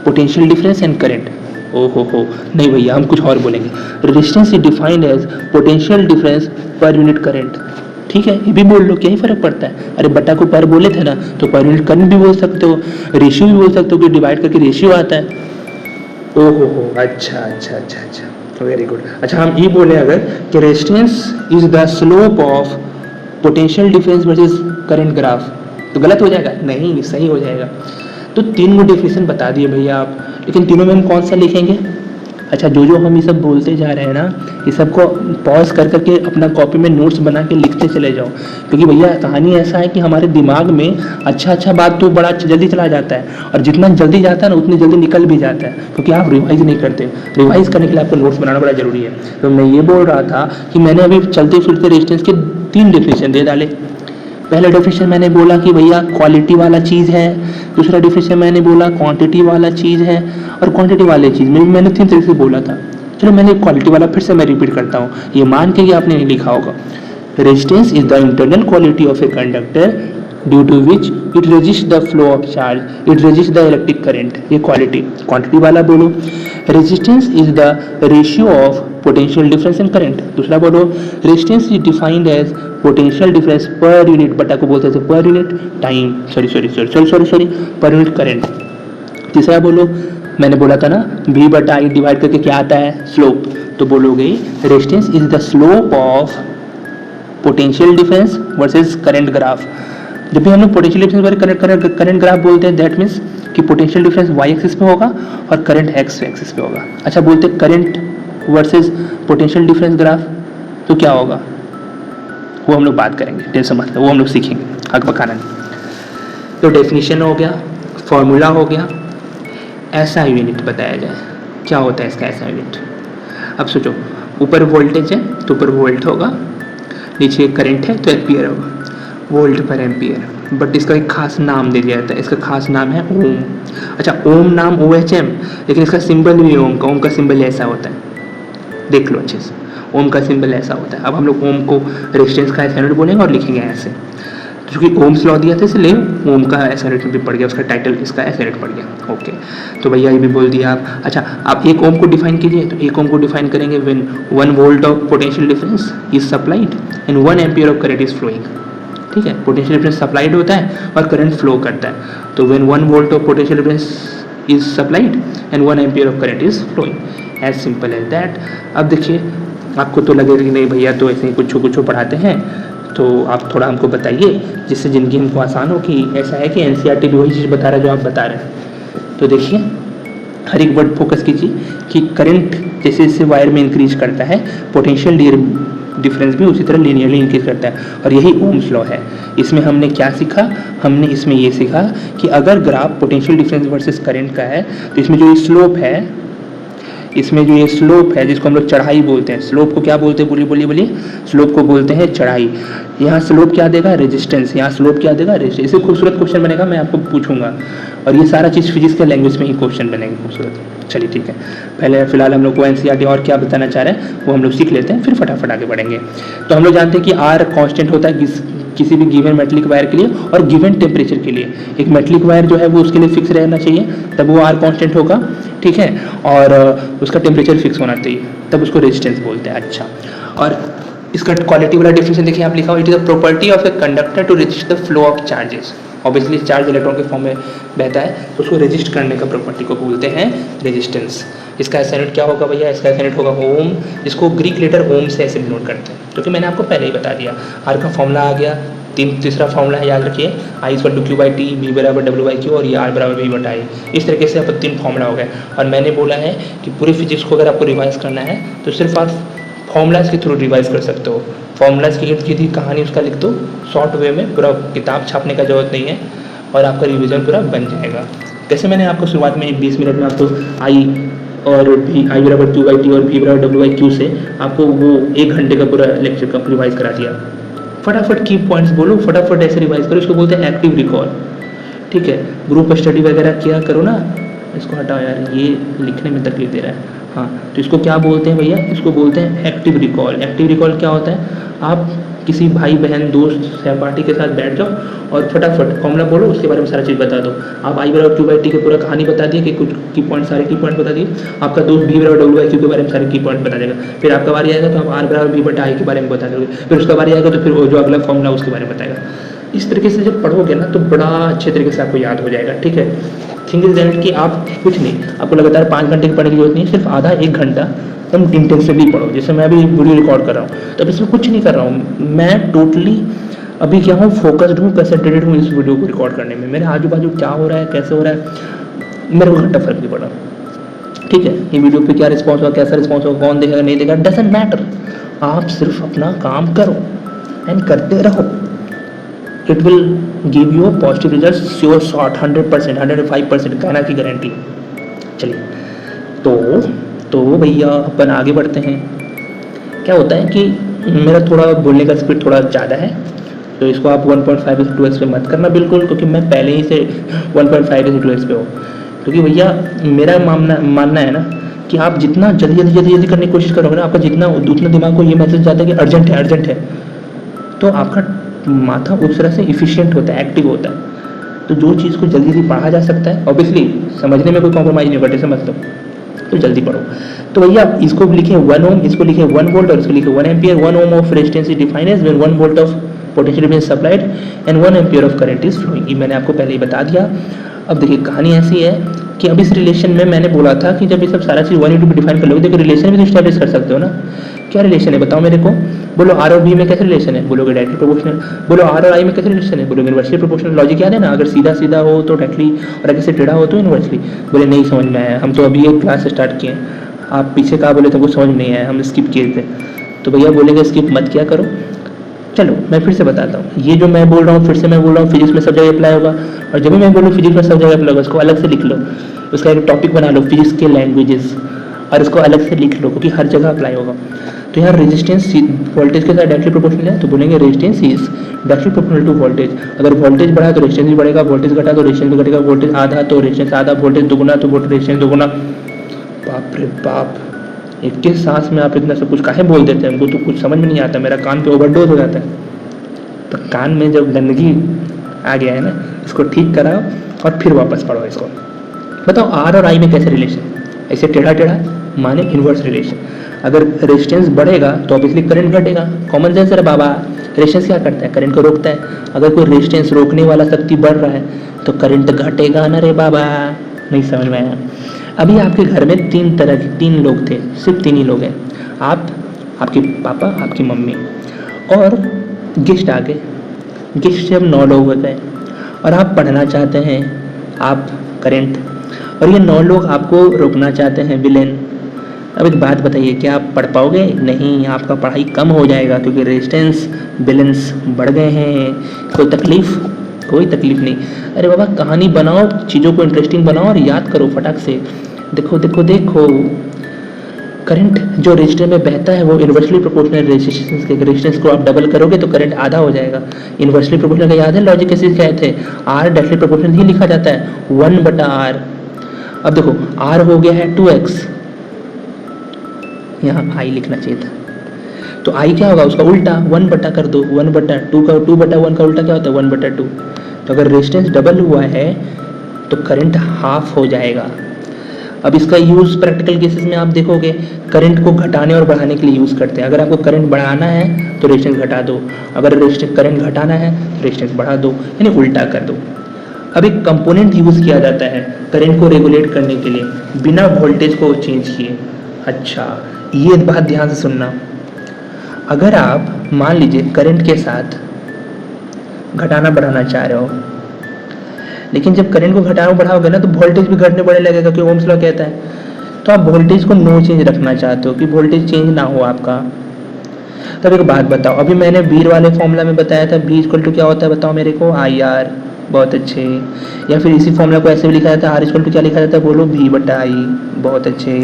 potential difference and current. ओ हो, नहीं भैया हम कुछ और बोलेंगे। Resistance is defined as potential difference per unit current. ठीक है, ये भी बोल लो, क्या ही फर्क पड़ता है। अरे बटा को पर बोले थे ना, तो पर यूनिट करंट भी बोल सकते हो, रेशियो भी बोल सकते हो कि डिवाइड करके रेशियो आता है। ओ हो, अच्छा अच्छा अच्छा अच्छा, वेरी गुड। अच्छा हम ये बोले अगर कि resistance is the slope of potential difference versus current graph, तो गलत हो जाएगा? नहीं, सही हो जाएगा। तो तीन गो डेफिनेशन बता दिए भैया आप, लेकिन तीनों में हम कौन सा लिखेंगे? अच्छा, जो हम ये सब बोलते जा रहे हैं ना, ये सबको पॉज कर करके अपना कॉपी में नोट्स बना के लिखते चले जाओ, क्योंकि भैया कहानी ऐसा है कि हमारे दिमाग में अच्छा बात तो बड़ा जल्दी चला जाता है, और जितना जल्दी जाता है ना उतनी जल्दी निकल भी जाता है, क्योंकि आप रिवाइज नहीं करते। रिवाइज करने के लिए आपको नोट्स बनाना बड़ा जरूरी है। तो मैं ये बोल रहा था कि मैंने अभी चलते फिरते रेजिस्टेंस के 3 डेफिनेशन दे डाले। पहला डेफिनेशन मैंने बोला कि भैया क्वालिटी वाला चीज़ है, दूसरा डेफिनेशन मैंने बोला क्वांटिटी वाला चीज़ है, और क्वांटिटी वाले चीज़ में भी मैंने 3 तरीके से बोला था। चलो मैंने क्वालिटी वाला फिर से मैं रिपीट करता हूँ, ये मान के कि आपने नहीं लिखा होगा। Resistance is the internal quality of a conductor due to which it resist the flow of charge, it resist the electric current. ये क्वालिटी, क्वांटिटी वाला बोलो। Resistance is the ratio of potential difference in current. दूसरा बोलो, resistance is defined as potential difference per unit, बटा को बोलते थे per unit time, sorry per unit current. तीसरा बोलो, मैंने बोला था ना V/I डिवाइड करके क्या आता है? स्लोप। तो बोलोगे resistance is the slope of potential difference versus current graph. जब भी हम लोग potential difference versus current graph बोलते हैं, दैट मीन्स कि पोटेंशियल डिफरेंस y एक्सिस पे होगा और करंट x एक्सिस पे होगा। अच्छा, बोलते current versus potential difference graph, तो क्या होगा वो हम लोग बात करेंगे, टेंशन मत लो, वो हम लोग सीखेंगे, हक बकाना नहीं। तो डेफिनेशन हो गया, फॉर्मूला हो गया, ऐसा यूनिट बताया जाए क्या होता है इसका ऐसा यूनिट। अब सोचो, ऊपर वोल्टेज है तो ऊपर वोल्ट होगा, नीचे करंट है तो एम्पियर होगा, वोल्ट पर एम्पियर। बट इसका एक खास नाम दे दिया जाता है, इसका खास नाम है ओम। अच्छा, ओम नाम OHM, लेकिन इसका सिंबल भी ओम का, ओम का सिंबल ऐसा होता है, देख लो अच्छे से, ओम का सिंबल ऐसा होता है। अब हम लोग ओम को रेजिस्टेंस का ऐसा यूनिट बोलेंगे और लिखेंगे ऐसे, क्योंकि ओम्स लॉ दिया था इसलिए ओम का ऐसा यूनिट भी पड़ गया, उसका टाइटल इसका ऐसा यूनिट पड़ गया। ओके, तो भैया ये भी बोल दिया आप। अच्छा, आप एक ओम को डिफाइन कीजिए, तो एक ओम को डिफाइन करेंगे when 1 volt of potential difference is supplied and 1 ampere of current is flowing. ठीक है, पोटेंशियल डिफरेंस सप्लाइड होता है और करंट फ्लो करता है, तो when 1 volt of potential difference is supplied and 1 ampere of current is flowing, as simple as that. अब देखिए, आपको तो लगेगा कि नहीं भैया तो ऐसे ही कुछ पढ़ाते हैं, तो आप थोड़ा हमको बताइए जिससे ज़िंदगी हमको आसान हो। कि ऐसा है कि NCERT भी वही चीज़ बता रहा है जो आप बता रहे हैं। तो देखिए, हर एक वर्ड फोकस कीजिए कि करंट जैसे जैसे वायर में इंक्रीज करता है, पोटेंशियल डिफरेंस भी उसी तरह लीनियरली इंक्रीज करता है, और यही ओम्स लॉ है। इसमें हमने क्या सीखा? हमने इसमें ये सीखा कि अगर graph potential difference versus current का है, तो इसमें जो ये स्लोप है, जिसको हम लोग चढ़ाई बोलते हैं, स्लोप को क्या बोलते हैं? बोलिए, स्लोप को बोलते हैं चढ़ाई। यहाँ स्लोप क्या देगा? रेजिस्टेंस। यहाँ स्लोप क्या देगा? रेजिस्टेंस। इससे खूबसूरत क्वेश्चन बनेगा, मैं आपको पूछूंगा, और ये सारा चीज़ फिजिक्स के लैंग्वेज में ही क्वेश्चन बनेंगे खूबसूरत। चलिए ठीक है, पहले फिलहाल हम लोग को NCERT और क्या बताना चाह रहे हैं वो हम लोग सीख लेते हैं, फिर फटाफट आगे बढ़ेंगे। तो हम लोग जानते हैं कि R कांस्टेंट होता है किसी भी गिवन मेटलिक वायर के लिए और गिवन टेम्परेचर के लिए। एक मेटलिक वायर जो है वो उसके लिए फिक्स रहना चाहिए, तब वो R कांस्टेंट होगा, ठीक है, और उसका टेम्परेचर फिक्स होना चाहिए, तब उसको रेजिस्टेंस बोलते हैं। अच्छा, और इसका क्वालिटी वाला डेफिनेशन देखिए आप लिखा हो, it is the property of a conductor to resist the flow of charges. Obviously charge electron के फॉर्म में बहता है, तो उसको रेजिस्ट करने का प्रॉपर्टी को बोलते हैं रेजिस्टेंस। इसका ऐसा यूनिट क्या होगा भैया? इसका ऐसा यूनिट होगा ओम, जिसको ग्रीक लेटर ओम से ऐसे डिनोट करते हैं, क्योंकि मैंने आपको पहले ही बता दिया। आर का फॉर्मूला आ गया, तीसरा फॉर्मूला है, याद रखिए, I=Q/T, B=W/Q और ये R=V/I। इस तरीके से आपको 3 फॉर्मूला हो गए। और मैंने बोला है कि पूरे फिजिक्स को अगर आपको रिवाइज करना है तो सिर्फ आप फॉर्मूलाज के थ्रू रिवाइज कर सकते हो। फॉर्मूलाज की इर्द गिर्द कहानी उसका लिख दो शॉर्ट वे में, पूरा किताब छापने का जरूरत नहीं है, और आपका रिविजन पूरा बन जाएगा। जैसे मैंने आपको शुरुआत में 20 मिनट में आपको I और I=Q/T और V=W/Q से आपको वो 1 घंटे का पूरा लेक्चर का रिवाइज करा दिया। फटाफट की पॉइंट्स बोलो, फटाफट ऐसे रिवाइज करो, इसको बोलते हैं एक्टिव रिकॉल। ठीक है, ग्रुप स्टडी वगैरह किया करो ना। इसको हटाओ यार, ये लिखने में तकलीफ दे रहा है। हाँ, तो इसको क्या बोलते हैं भैया? इसको बोलते हैं एक्टिव रिकॉल। एक्टिव रिकॉल क्या होता है? आप किसी भाई बहन दोस्त सहपाठी के साथ बैठ जाओ और फटाफट फॉर्मूला बोलो, उसके बारे में सारा चीज़ बता दो। आप आई बराबर क्यू बाई टी के पूरा कहानी बता दिए कि कुछ की पॉइंट, सारे की पॉइंट बता दिए। आपका दोस्त बी बराबर डब्ल्यू बाई क्यू के बारे में सारे की पॉइंट बता देगा। फिर आपका बारी आएगा तो आप आर बराबर बी बटा आई के बारे में बता दोगे। फिर उसका बारी आएगा तो फिर वो जो अगला फॉर्मूला उसके बारे में बताएगा। इस तरीके से जब पढ़ोगे ना तो बड़ा अच्छे तरीके से आपको याद हो जाएगा। ठीक है, थिंग इज दैट कि आप कुछ नहीं, आपको लगातार 5 घंटे की पढ़ने की जरूरत नहीं है, सिर्फ आधा 1 घंटा एकदम इंटेंसिवली पढ़ो। जैसे मैं अभी वीडियो रिकॉर्ड कर रहा हूँ तो अब इसमें कुछ नहीं कर रहा हूँ, मैं टोटली अभी क्या हूँ, फोकस्ड हूँ, कंसंट्रेटेड हूँ इस वीडियो को रिकॉर्ड करने में। मेरे आजू बाजू क्या हो रहा है, कैसे हो रहा है, मेरे को घंटा फर्क नहीं पड़ा। ठीक है, ये वीडियो पे क्या रिस्पॉन्स होगा, कैसा रिस्पॉन्स होगा, कौन देखेगा नहीं देखेगा, डजंट मैटर। आप सिर्फ अपना काम करो एंड करते रहो। It will give you positive result, sure shot, 100%, 105% कहना की गारंटी। चलिए तो भैया अपन आगे बढ़ते हैं। क्या होता है कि मेरा थोड़ा बोलने का स्पीड थोड़ा ज़्यादा है, तो इसको आप 1.5 से 2x पे मत करना बिल्कुल, क्योंकि मैं पहले ही से 1.5 से 2x पे हूँ। क्योंकि भैया मेरा मानना है ना कि आप जितना जल्दी करने की कोशिश करोगे ना, आपका जितना उतना दिमाग को ये मैसेज जाता है कि अर्जेंट है, तो आपका माथा उस तरह से इफिशिएंट होता है, एक्टिव होता है। तो जो चीज़ को जल्दी पढ़ा जा सकता है, ऑब्वियसली समझने में कोई कॉम्प्रोमाइज़ नहीं करते, समझ लो, तो जल्दी पढ़ो। तो भैया इसको लिखे 1 ओम, इसको लिखे 1 वोल्ट और इसको लिखे 1 ampere. 1 ohm of resistance is defined as when 1 volt of potential is supplied and 1 ampere of current is flowing. ये मैंने आपको पहले ही बता दिया। अब देखिए कहानी ऐसी है कि अब इस रिलेशन में मैंने बोला था कि जब ये सब सारा चीज़ 1 इंटू डिफाइन कर लोगे, देखो रिलेशन भी तो स्टैब्लिश कर सकते हो ना। क्या रिलेशन है बताओ मेरे को, बोलो आर और बी में कैसे रिलेशन है, बोलोगे डायरेक्टली प्रोपोर्शनल। बोलो आर और आई में कैसे रिलेशन है, बोलोगे इनवर्सली प्रोपोर्शनल। लॉजिक याद है ना, अगर सीधा सीधा हो तो डायरेक्टली और अगर से टेढ़ा हो तो इनवर्सली। बोले नहीं समझ में आया, हम तो अभी एक क्लास स्टार्ट किए, आप पीछे कहा बोले तो कुछ समझ नहीं आया, हम स्किप किए थे। तो भैया बोलेंगे स्किप मत किया करो। चलो मैं फिर से बताता हूँ, ये जो मैं बोल रहा हूँ फिर से मैं बोल रहा हूँ, फिजिक्स में सब जगह अप्लाई होगा। और जब भी मैं बोलूँ फिजिक्स में सब जगह अप्लाई होगा, उसको अलग से लिख लो, उसका एक टॉपिक बना लो फिजिक्स के लैंग्वेजेस, और इसको अलग से लिख लो क्योंकि हर जगह अप्लाई होगा। तो यहाँ रेजिस्टेंस वोल्टेज के साथ डायरेक्टली प्रोपोर्शनल है, तो बोलेंगे resistance is directly proportional to voltage. अगर वोल्टेज बढ़ा तो रेजिस्टेंस भी बढ़ेगा, वोल्टेज घटा तो रेजिस्टेंस भी घटेगा, वोल्टेज आधा तो रेजिस्टेंस आधा, वोल्टेज दुगुना तो वोल्टेज रेजिस्टेंस दुगुना। बाप रे बाप, 21 सांस में आप इतना सब कुछ काहे बोल देते हैं, हमको तो कुछ समझ में नहीं आता, मेरा कान पे ओवरडोज हो जाता है। तो कान में जब गंदगी आ गया है ना, इसको ठीक कराओ और फिर वापस पढ़ो इसको। बताओ आर और आई में कैसे रिलेशन, ऐसे टेढ़ा टेढ़ा माने इन्वर्स रिलेशन। अगर रेजिस्टेंस बढ़ेगा तो ऑब्वियसली करंट घटेगा, कॉमन सेंस है बाबा। रेजिस्टेंस क्या करता है, करंट को रोकता है। अगर कोई रेजिस्टेंस रोकने वाला शक्ति बढ़ रहा है तो करंट घटेगा ना रे बाबा। नहीं समझ में आया। अभी आपके घर में 3 लोग थे, सिर्फ 3 ही लोग हैं, आप, आपके पापा, आपकी मम्मी, और गेस्ट आ गए। गेस्ट से अब 9 लोग हो गए और आप पढ़ना चाहते हैं आप करंट, और ये 9 लोग आपको रोकना चाहते हैं विलेन। अब एक बात बताइए, क्या आप पढ़ पाओगे? नहीं, आपका पढ़ाई कम हो जाएगा क्योंकि रेजिस्टेंस बैलेंस बढ़ गए हैं। कोई तकलीफ? कोई तकलीफ नहीं। अरे बाबा कहानी बनाओ, चीज़ों को इंटरेस्टिंग बनाओ और याद करो फटाक से। देखो देखो देखो, करंट जो रजिस्टर में बहता है वो इन्वर्सली प्रोपोर्शनल रेजिस्टेंस के, रेजिस्टेंस को आप डबल करोगे तो करंट आधा हो जाएगा। इन्वर्सली प्रोपोर्शनल का याद है लॉजिक कैसे क्या थे, आर डायरेक्टली प्रोपोर्शनल ही लिखा जाता है 1/r। अब देखो आर हो गया है 2x, यहाँ आई लिखना चाहिए था, तो आई क्या होगा उसका उल्टा 1 बटा कर दो, 1/2 का 2/1 का उल्टा क्या होता है 1/2। तो अगर रेजिस्टेंस डबल हुआ है तो करंट हाफ हो जाएगा। अब इसका यूज़ प्रैक्टिकल केसेस में आप देखोगे करंट को घटाने और बढ़ाने के लिए यूज़ करते हैं। अगर आपको करंट बढ़ाना है तो रेजिस्टेंस घटा दो, अगर करंट घटाना है तो रेजिस्टेंस बढ़ा दो, यानी उल्टा कर दो। अब एक कंपोनेंट यूज़ किया जाता है करंट को रेगुलेट करने के लिए बिना वोल्टेज को चेंज किए। अच्छा, ये बात ध्यान से सुनना, अगर आप मान लीजिए करंट के साथ घटाना बढ़ाना चाह रहे हो, लेकिन जब करंट को घटाओ बढ़ाओगे ना तो वोल्टेज भी घटने बढ़ने लगेगा क्योंकि ओम्स लॉ कहता है। तो आप वोल्टेज को नो चेंज रखना चाहते हो कि वोल्टेज चेंज ना हो आपका। तब एक बात बताओ, अभी मैंने बीर वाले फॉर्मूला में बताया था बी इक्वल टू क्या होता है बताओ मेरे को, आई आर। बहुत अच्छे। या फिर इसी फॉर्मूला को ऐसे भी लिखा जाता है आर इक्वल टू क्या लिखा जाता है बोलो, भी बटा आई। बहुत अच्छे।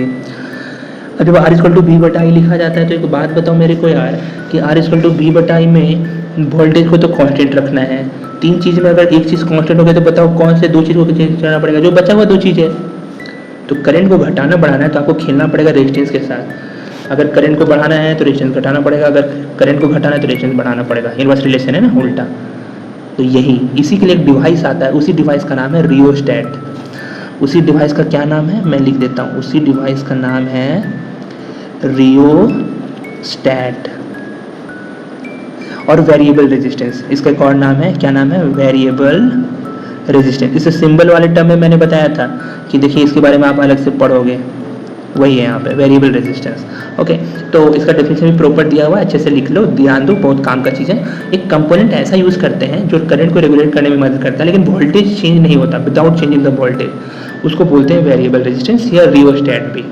अब जब आर इक्वल टू बी बटा आई लिखा जाता है तो एक बात बताओ मेरे को यार कि आर इक्वल टू बी बटा आई में वोल्टेज को तो कांस्टेंट रखना है। 3 चीज़ में अगर एक चीज़ कांस्टेंट हो गया तो बताओ कौन से 2 चीज़ को चेंज करना पड़ेगा, जो बचा हुआ 2 चीज़ है। तो करंट को घटाना बढ़ाना है तो आपको खेलना पड़ेगा रेजिस्टेंस के साथ। अगर करंट को बढ़ाना है तो रेजिस्टेंस घटाना पड़ेगा, अगर करंट को घटाना है तो रेजिस्टेंस बढ़ाना पड़ेगा। इनवर्स रिलेशन है ना, उल्टा। तो यही इसी के लिए एक डिवाइस आता है, उसी डिवाइस का नाम है रियोस्टेट। उसी डिवाइस का क्या नाम है, मैं लिख देता हूँ, उसी डिवाइस का नाम है रियोस्टेट। और वेरिएबल रेजिस्टेंस, इसका एक और नाम है, क्या नाम है, वेरिएबल रेजिस्टेंस। इसे सिंबल वाले टर्म में मैंने बताया था कि देखिए इसके बारे में आप अलग से पढ़ोगे, वही है यहाँ पे वेरिएबल रेजिस्टेंस। ओके, तो इसका डेफिनेशन भी प्रॉपर दिया हुआ है, अच्छे से लिख लो, ध्यान दो, बहुत काम का चीज़ है। एक कंपोनेंट ऐसा यूज़ करते हैं जो करंट को रेगुलेट करने में मदद करता है, लेकिन वोल्टेज चेंज नहीं होता विदाउट चेंजिंग द वोल्टेज, उसको बोलते हैं वेरिएबल रेजिस्टेंस या रियोस्टेट भी।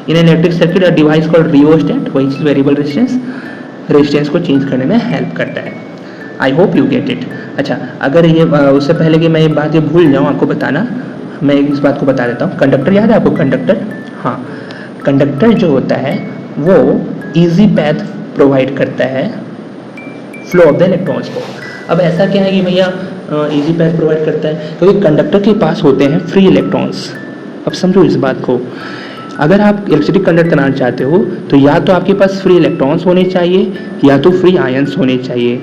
In an electric circuit a device called rheostat, वही चीज़ वेरिएबल रेजिस्टेंस को चेंज करने में हेल्प करता है। I hope you get it. अच्छा, अगर ये उससे पहले कि मैं ये बात ये भूल जाऊँ आपको बताना, मैं इस बात को बता देता हूँ। कंडक्टर याद है आपको, कंडक्टर? हाँ, कंडक्टर जो होता है वो इजी पैथ प्रोवाइड करता है फ्लो ऑफ द इलेक्ट्रॉन्स को। अब ऐसा क्या है कि भैया इजी पैथ प्रोवाइड करता है, क्योंकि कंडक्टर के पास होते हैं फ्री इलेक्ट्रॉन्स। अब समझो इस बात को, अगर आप इलेक्ट्रिसिटी कंडक्ट कराना चाहते हो तो या तो आपके पास फ्री इलेक्ट्रॉन्स होने चाहिए या तो फ्री आयंस होने चाहिए।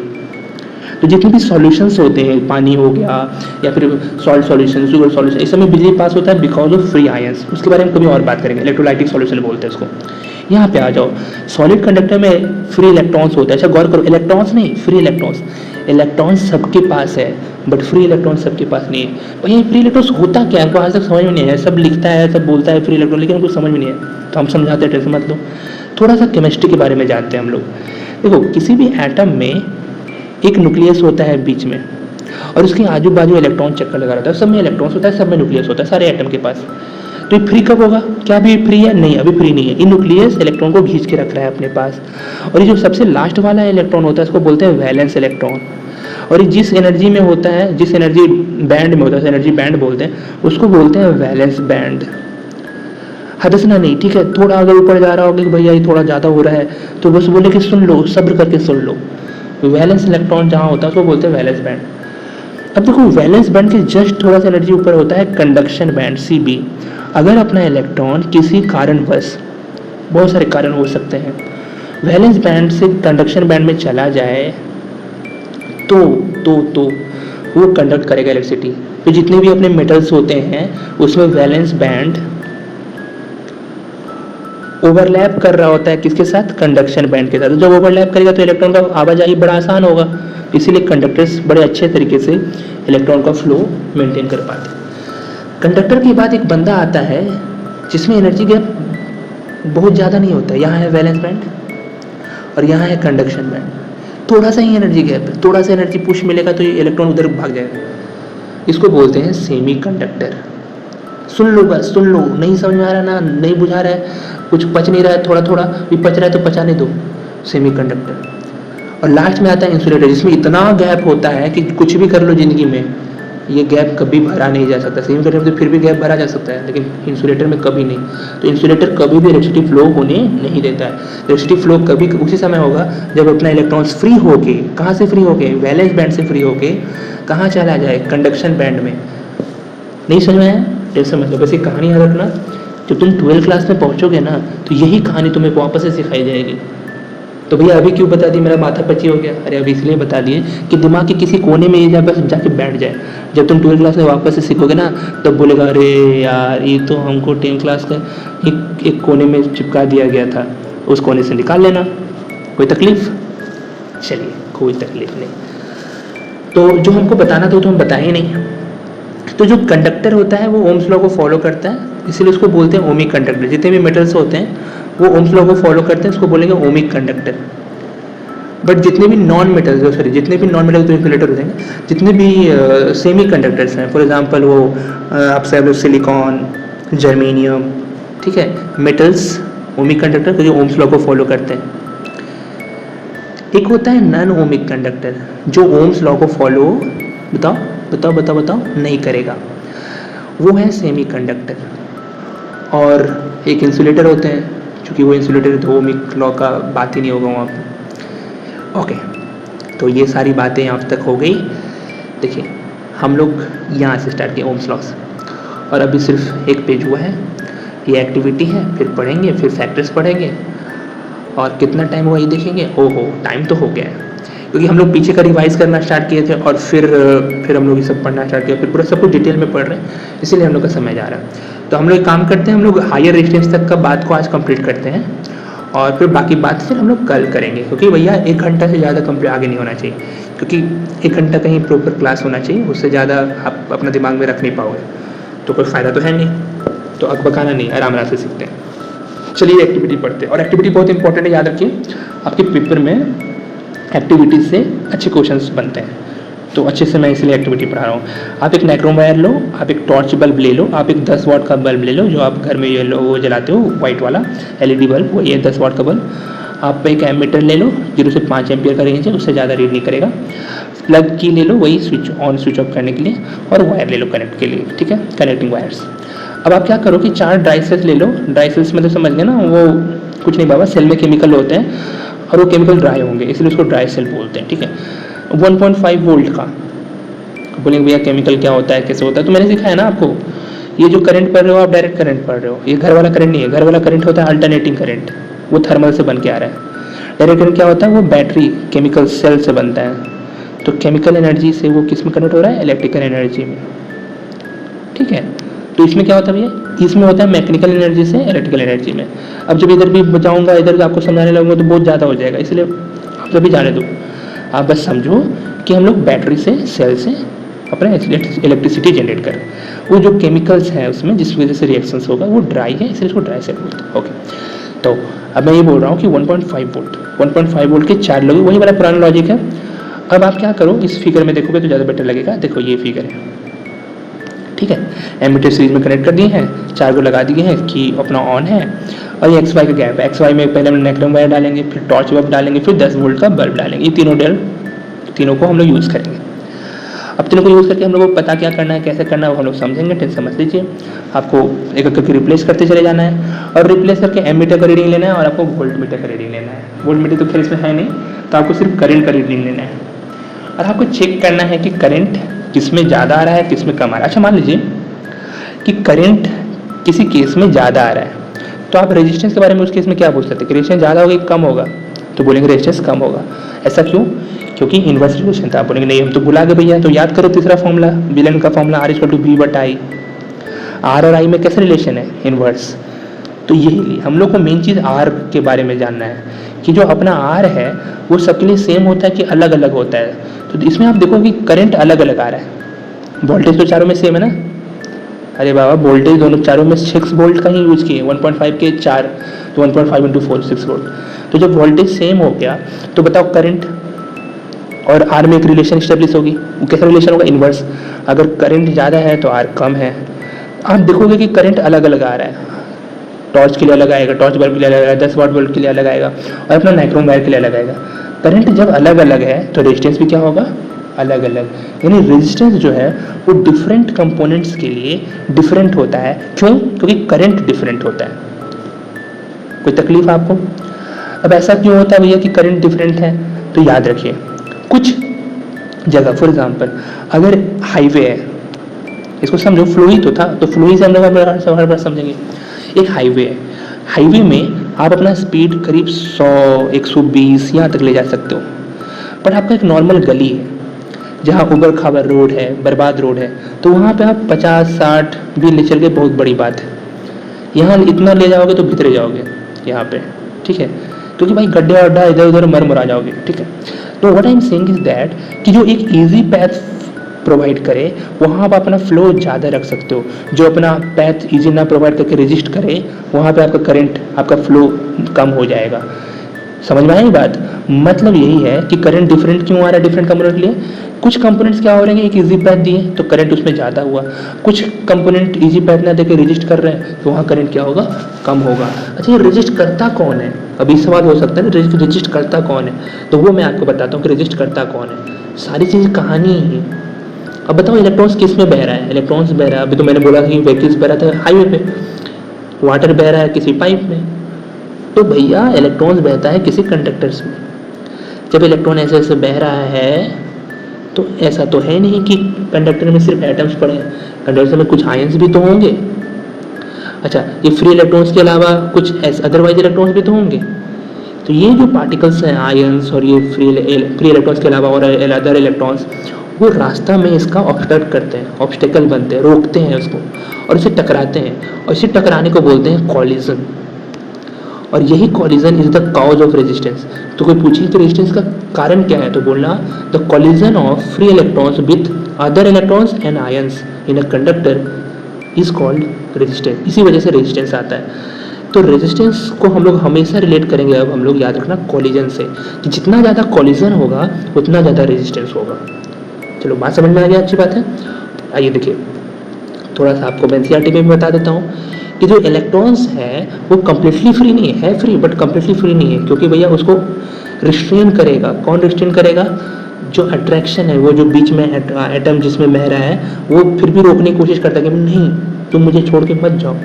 तो जितने भी सॉल्यूशंस होते हैं, पानी हो गया या फिर सॉल्ट सॉल्यूशन, शुगर सॉल्यूशन, इस समय बिजली पास होता है बिकॉज ऑफ फ्री आयंस। उसके बारे में कभी और बात करेंगे, इलेक्ट्रोलाइटिक सॉल्यूशन बोलते हैं इसको। यहाँ पे आ जाओ, सॉलिड कंडक्टर में फ्री इलेक्ट्रॉन्स होते हैं। अच्छा गौर करो, इलेक्ट्रॉन्स नहीं, फ्री इलेक्ट्रॉन्स। इलेक्ट्रॉन्स सबके पास है बट फ्री इलेक्ट्रॉन्स सबके पास नहीं है। भैया फ्री इलेक्ट्रॉन्स होता क्या है, हमको आज तक समझ में नहीं है। सब लिखता है, सब बोलता है फ्री इलेक्ट्रॉन, लेकिन हमको समझ में नहीं है, तो हम समझाते हैं, टेंशन मत लो। थोड़ा सा केमिस्ट्री के बारे में जानते हैं हम लोग। देखो, किसी भी एटम में एक न्यूक्लियस होता है बीच में, और उसके आजू बाजू इलेक्ट्रॉन चक्कर लगा रहता है। सब में इलेक्ट्रॉन्स होता है, सब में न्यूक्लियस होता है, सारे एटम के पास। तो ये फ्री कब होगा? क्या अभी फ्री है? नहीं, अभी फ्री नहीं है। ये न्यूक्लियस इलेक्ट्रॉन को खींच के रख रहा है अपने पास। और ये जो सबसे लास्ट वाला इलेक्ट्रॉन होता है, इसको बोलते हैं वैलेंस इलेक्ट्रॉन। और ये जिस एनर्जी में होता है, जिस एनर्जी बैंड में होता है, एनर्जी बैंड बोलते हैं, उसको बोलते हैं वैलेंस बैंड। हदसना नहीं, ठीक है? थोड़ा अगर ऊपर जा रहा होगा कि भैया ये थोड़ा ज़्यादा हो रहा है, तो बस बोले कि सुन लो, सब्र करके सुन लो। वैलेंस इलेक्ट्रॉन जहाँ होता है उसको बोलते हैं वैलेंस बैंड। अब देखो, वैलेंस बैंड के जस्ट थोड़ा सा एनर्जी ऊपर होता है कंडक्शन बैंड, CB। अगर अपना इलेक्ट्रॉन किसी कारणवश, बहुत सारे कारण हो सकते हैं, वैलेंस बैंड से कंडक्शन बैंड में चला जाए तो वो कंडक्ट करेगा इलेक्ट्रिसिटी। तो जितने भी अपने मेटल्स होते हैं उसमें वैलेंस बैंड ओवरलैप कर रहा होता है किसके साथ? कंडक्शन बैंड के साथ। तो जब ओवरलैप करेगा तो इलेक्ट्रॉन का आवाजाही बड़ा आसान होगा, इसीलिए कंडक्टर्स बड़े अच्छे तरीके से इलेक्ट्रॉन का फ्लो मेंटेन कर पाते हैं। कंडक्टर के बाद एक बंदा आता है जिसमें एनर्जी गैप बहुत ज़्यादा नहीं होता है। यहाँ है वैलेंस बैंड और यहाँ है कंडक्शन बैंड, थोड़ा सा ही एनर्जी गैप है, थोड़ा सा एनर्जी पुश मिलेगा तो ये इलेक्ट्रॉन उधर भाग जाएगा। इसको बोलते हैं सेमी कंडक्टर। सुन लो बस, सुन लो, नहीं समझ में आ रहा ना, नहीं बुझा रहा है, कुछ पच नहीं रहा है, थोड़ा थोड़ा भी पच रहा है तो पचाने दो, सेमी कंडक्टर। और लास्ट में आता है इंसुलेटर, जिसमें इतना गैप होता है कि कुछ भी कर लो जिंदगी में, ये गैप कभी भरा नहीं जा सकता। सेमी कंडक्टर में तो फिर भी गैप भरा जा सकता है, लेकिन इंसुलेटर में कभी नहीं। तो इंसुलेटर कभी भी इलेक्ट्रिसिटी फ्लो होने नहीं देता है। इलेक्ट्रिसिटी फ्लो कभी उसी समय होगा जब अपना इलेक्ट्रॉन्स फ्री होके, कहाँ से फ्री होके? वैलेंस बैंड से फ्री होके कहाँ चला जाए? कंडक्शन बैंड में। नहीं समझ में आया? टेंशन मतलब वैसे कहानी याद रखना, जब तुम 12th क्लास में पहुँचोगे ना तो यही कहानी तुम्हें वापस से सिखाई जाएगी। तो भैया अभी क्यों बता दी, मेरा माथा पची हो गया? अरे अभी इसलिए बता दिए कि दिमाग के किसी कोने में ये बस जाके बैठ जाए। जब तुम 12th क्लास में वापस से सीखोगे ना तब बोलेगा, अरे यार ये तो हमको 10th क्लास का एक कोने में चिपका दिया गया था, उस कोने से निकाल लेना। कोई तकलीफ? चलिए, कोई तकलीफ नहीं। तो जो हमको बताना था तो हम बताए नहीं। तो जो कंडक्टर होता है वो ओम्स लॉ को फॉलो करता है, इसीलिए उसको बोलते हैं ओमिक कंडक्टर। जितने भी मेटल्स होते हैं वो ओम्स लॉ को फॉलो करते हैं, उसको बोलेंगे ओमिक कंडक्टर। बट जितने भी नॉन मेटल्स, सॉरी जितने भी नॉन मेटल्स तो इंसुलेटर हो जाएंगे, जितने भी सेमी कंडक्टर्स हैं, फॉर एग्जांपल वो आप सब सिलिकॉन, जर्मेनियम, ठीक है, मेटल्स ओमिक कंडक्टर तो जो ओम्स लॉ को फॉलो करते हैं। एक होता है नॉन ओमिक कंडक्टर जो ओम्स लॉ को फॉलो बताओ नहीं करेगा, वो है सेमी कंडक्टर। और एक इंसुलेटर होते हैं, क्योंकि वो इंसुलेटर तो ओमिक लॉ का बात ही नहीं होगा वहाँ पर। ओके, तो ये सारी बातें यहाँ तक हो गई। देखिए हम लोग यहाँ से स्टार्ट किए ओम्स लॉ से, और अभी सिर्फ एक पेज हुआ है, ये एक्टिविटी है, फिर पढ़ेंगे, फिर फैक्टर्स पढ़ेंगे और कितना टाइम हुआ ये देखेंगे। ओहो, टाइम तो हो गया है, क्योंकि हम लोग पीछे का रिवाइज करना स्टार्ट किए थे और फिर हम लोग ये सब पढ़ना स्टार्ट किया, फिर पूरा सब कुछ डिटेल में पढ़ रहे हैं, इसीलिए हम लोग का समय जा रहा है। तो हम लोग एक काम करते हैं, हम लोग हायर रेजिस्टेंस तक का बात को आज कंप्लीट करते हैं और फिर बाकी बात फिर हम लोग कल करेंगे, क्योंकि भैया 1 घंटा से ज़्यादा कंप्लीट आगे नहीं होना चाहिए, क्योंकि 1 घंटा कहीं प्रॉपर क्लास होना चाहिए, उससे ज़्यादा आप अपना दिमाग में रख नहीं पाओगे तो कोई फ़ायदा तो है नहीं, तो अकबकाना नहीं, आराम आराम से सीखते हैं। चलिए एक्टिविटी पढ़ते हैं, और एक्टिविटी बहुत इंपॉर्टेंट है, याद रखिए आपके पेपर में एक्टिविटीज़ से अच्छे क्वेश्चंस बनते हैं, तो अच्छे से मैं इसलिए एक्टिविटी पढ़ा रहा हूँ। आप एक नाइक्रोम वायर लो, आप एक टॉर्च बल्ब ले लो, आप एक 10 वाट का बल्ब ले लो जो आप घर में ये लो वो जलाते हो, वाइट वाला LED बल्ब, वो ये 10 वाट का बल्ब। आप एक एमीटर ले लो, 0 से 5 एम्पियर का रेंज है, उससे ज़्यादा रीड नहीं करेगा। प्लग की ले लो, वही स्विच ऑन स्विच ऑफ करने के लिए, और वायर ले लो कनेक्ट के लिए, ठीक है, कनेक्टिंग वायर्स। अब आप क्या करो कि 4 ड्राई सेल्स ले लो। ड्राई सेल्स मतलब समझ गए ना, वो कुछ नहीं बाबा, सेल में केमिकल होते हैं और वो केमिकल ड्राई होंगे, इसलिए उसको ड्राई सेल बोलते हैं, ठीक है। 1.5 वोल्ट का, बोलेंगे भैया केमिकल क्या होता है, कैसे होता है, तो मैंने सिखाया ना आपको। ये जो करंट पढ़ रहे हो आप, डायरेक्ट करंट पढ़ रहे हो, ये घर वाला करंट नहीं है। घर वाला करंट होता है अल्टरनेटिंग करंट, वो थर्मल से बन के आ रहा है। डायरेक्ट करंट क्या होता है, वो बैटरी केमिकल सेल से बनता है, तो केमिकल एनर्जी से वो किस में कन्वर्ट हो रहा है, इलेक्ट्रिकल एनर्जी में, ठीक है। तो इसमें क्या होता है भैया, इसमें होता है मैकेनिकल एनर्जी से इलेक्ट्रिकल एनर्जी में। अब जब इधर भी बचाऊंगा, इधर आपको समझाने लगूंगा तो बहुत ज़्यादा हो जाएगा, इसलिए आप सभी जाने दो। आप बस समझो कि हम लोग बैटरी से, सेल से अपना इलेक्ट्रिसिटी जनरेट करें। वो जो केमिकल्स हैं उसमें जिस वजह से रिएक्शंस होगा वो ड्राई है, इसलिए इसको ड्राई सेल बोलते हैं, ओके। तो अब मैं ये बोल रहा हूँ कि 1.5 वोल्ट के 4 लोग, वही वाला पुराना लॉजिक है। अब आप क्या करो, इस फिगर में देखोगे तो ज़्यादा बेटर लगेगा। देखो ये फिगर है, ठीक है, एमीटर सीरीज में कनेक्ट कर दिए हैं, 4 को लगा दिए हैं कि अपना ऑन है, और ये XY का गैप है। XY में पहले हम नाइक्रोम वायर डालेंगे, फिर टॉर्च बल्ब डालेंगे, फिर 10 वोल्ट का बल्ब डालेंगे। ये तीनों को हम लोग यूज़ करेंगे। अब तीनों को यूज़ करके हम लोग को पता क्या करना है, कैसे करना है, वो हम लोग समझेंगे, टेंशन मत लीजिए। आपको एक एक करके रिप्लेस करते चले जाना है, और रिप्लेस करके एमीटर का रीडिंग लेना है, और आपको वोल्ट मीटर का रीडिंग लेना है। वोल्ट मीटर तो खैर इसमें है नहीं, तो आपको सिर्फ करंट का रीडिंग लेना है, और आपको चेक करना है कि करंट किस में ज़्यादा आ रहा है, किस में कम आ रहा है। अच्छा मान लीजिए कि करंट किसी केस में ज़्यादा आ रहा है, तो आप रेजिस्टेंस के बारे में उस केस में क्या पूछ सकते हैं कि रेजिस्टेंस ज़्यादा होगा कि कम होगा, तो बोलेंगे रेजिस्टेंस कम होगा। ऐसा क्यों, क्योंकि इन्वर्स रिलेशन था। आप बोलेंगे नहीं हम तो भुला गए भैया, तो याद करो तीसरा फॉर्मूला, बिलन का फॉर्मूला R=V/I। R और I में कैसे रिलेशन है, इन्वर्स। तो यही हम लोग को मेन चीज़ R के बारे में जानना है कि जो अपना R है वो सबके लिए सेम होता है कि अलग अलग होता है। तो इसमें आप देखो कि करंट अलग अलग आ रहा है, वोल्टेज तो चारों में सेम है ना। अरे बाबा वोल्टेज दोनों चारों में 6 वोल्ट का ही यूज़ किए, 1.5 के 4, तो 1.5 × 4 6 वोल्ट। तो जब वोल्टेज सेम हो गया तो बताओ करंट और R में एक रिलेशन स्टेब्लिश होगी, वो कैसा रिलेशन होगा, इन्वर्स। अगर करंट ज़्यादा है तो R कम है। आप देखोगे कि करंट अलग अलग आ रहा है, टॉर्च के लिए अलग आएगा, टॉर्च बल्ब के लिए अलग आएगा, 10 वाट बल्ब के लिए अलग आएगा, और अपना नाइक्रोम वायर के लिए अलग आएगा। करंट जब अलग अलग है तो रेजिस्टेंस भी क्या होगा, अलग अलग। यानी रेजिस्टेंस जो है वो डिफरेंट कंपोनेंट्स के लिए डिफरेंट होता है। क्यों, क्योंकि करंट डिफरेंट होता है। कोई तकलीफ आपको। अब ऐसा क्यों होता है भैया कि करंट डिफरेंट है, तो याद रखिए कुछ जगह, फॉर एग्जांपल अगर हाईवे है, इसको समझो फ्लो ही तो था, तो फ्लो ही से हम लोग हर बार समझेंगे। एक हाईवे है, हाईवे में आप अपना स्पीड करीब 100 120 यहाँ तक ले जा सकते हो, पर आपका एक नॉर्मल गली है जहाँ उबड़ खाबड़ रोड है, बर्बाद रोड है, तो वहाँ पे आप 50-60 भी ले चल के बहुत बड़ी बात है। यहाँ इतना ले जाओगे तो भीतर जाओगे यहाँ पे, ठीक है, क्योंकि भाई गड्ढे वड्ढा इधर उधर मर जाओगे, ठीक है। तो what I am saying is that कि जो एक इजी पैथ प्रोवाइड करे वहाँ आप अपना फ्लो ज़्यादा रख सकते हो। जो अपना पैथ इजी ना प्रोवाइड करके रजिस्ट करे वहाँ पे आपका करंट, आपका फ्लो कम हो जाएगा। समझ में आई बात। मतलब यही है कि करंट डिफरेंट क्यों आ रहा है डिफरेंट कंपोनेंट के लिए। कुछ कंपोनेंट्स क्या हो रहे हैं, एक इजी पैथ दिए तो करंट उसमें ज़्यादा हुआ, कुछ कंपोनेंट इजी पैथ ना देके रजिस्ट कर रहे हैं तो वहाँ करंट क्या होगा, कम होगा। अच्छा ये रजिस्ट करता कौन है, अभी सवाल हो सकता है ना रजिस्ट करता कौन है, तो वो मैं आपको बताता हूँ कि रजिस्ट करता कौन है। सारी चीज़ कहानी ही। अब बताओ इलेक्ट्रॉन्स किस में बह रहा है, इलेक्ट्रॉन्स बह रहा है, अभी तो मैंने बोला कि व्हीकल्स बह रहा था हाईवे पे, वाटर बह रहा है किसी पाइप में, तो भैया इलेक्ट्रॉन्स बहता है किसी कंडक्टर्स में। जब इलेक्ट्रॉन ऐसे ऐसे बह रहा है तो ऐसा तो है नहीं कि कंडक्टर में सिर्फ एटम्स पड़े हैं, कंडक्टर में कुछ आयंस भी तो होंगे। अच्छा ये फ्री इलेक्ट्रॉन्स के अलावा कुछ अदरवाइज इलेक्ट्रॉन्स भी तो होंगे, तो ये जो पार्टिकल्स हैं आयंस और ये फ्री इलेक्ट्रॉन्स के अलावा और अदर इलेक्ट्रॉन्स, वो रास्ता में इसका ऑब्स्ट्रक्ट करते हैं, ऑब्स्टेकल बनते हैं, रोकते हैं उसको और इसे टकराते हैं, और इसे टकराने को बोलते हैं कॉलिजन। और यही collision is the cause of resistance. तो कोई पूछे कि रेजिस्टेंस का कारण क्या है, तो बोलना the collision of free electrons with other electrons and ions in a conductor is called resistance. इसी वजह से रेजिस्टेंस आता है। तो रेजिस्टेंस को हम लोग हमेशा रिलेट करेंगे, अब हम लोग याद रखना कॉलिजन से, कि जितना ज़्यादा कॉलिजन होगा उतना ज़्यादा रेजिस्टेंस होगा। चलो बात समझ में आ गया, अच्छी बात है। आइए देखिए, थोड़ा सा आपको मैं एनसीईआरटी में भी बता देता हूँ कि जो इलेक्ट्रॉन्स हैं वो कम्प्लीटली फ्री नहीं है, फ्री बट कम्प्लीटली फ्री नहीं है, क्योंकि भैया उसको रिस्ट्रेन करेगा। कौन रिस्ट्रेन करेगा? जो अट्रैक्शन है, वो जो बीच में एटम जिसमें बह रहा है, वो फिर भी रोकने की कोशिश करता है कि नहीं तुम मुझे छोड़ के मत जाओ।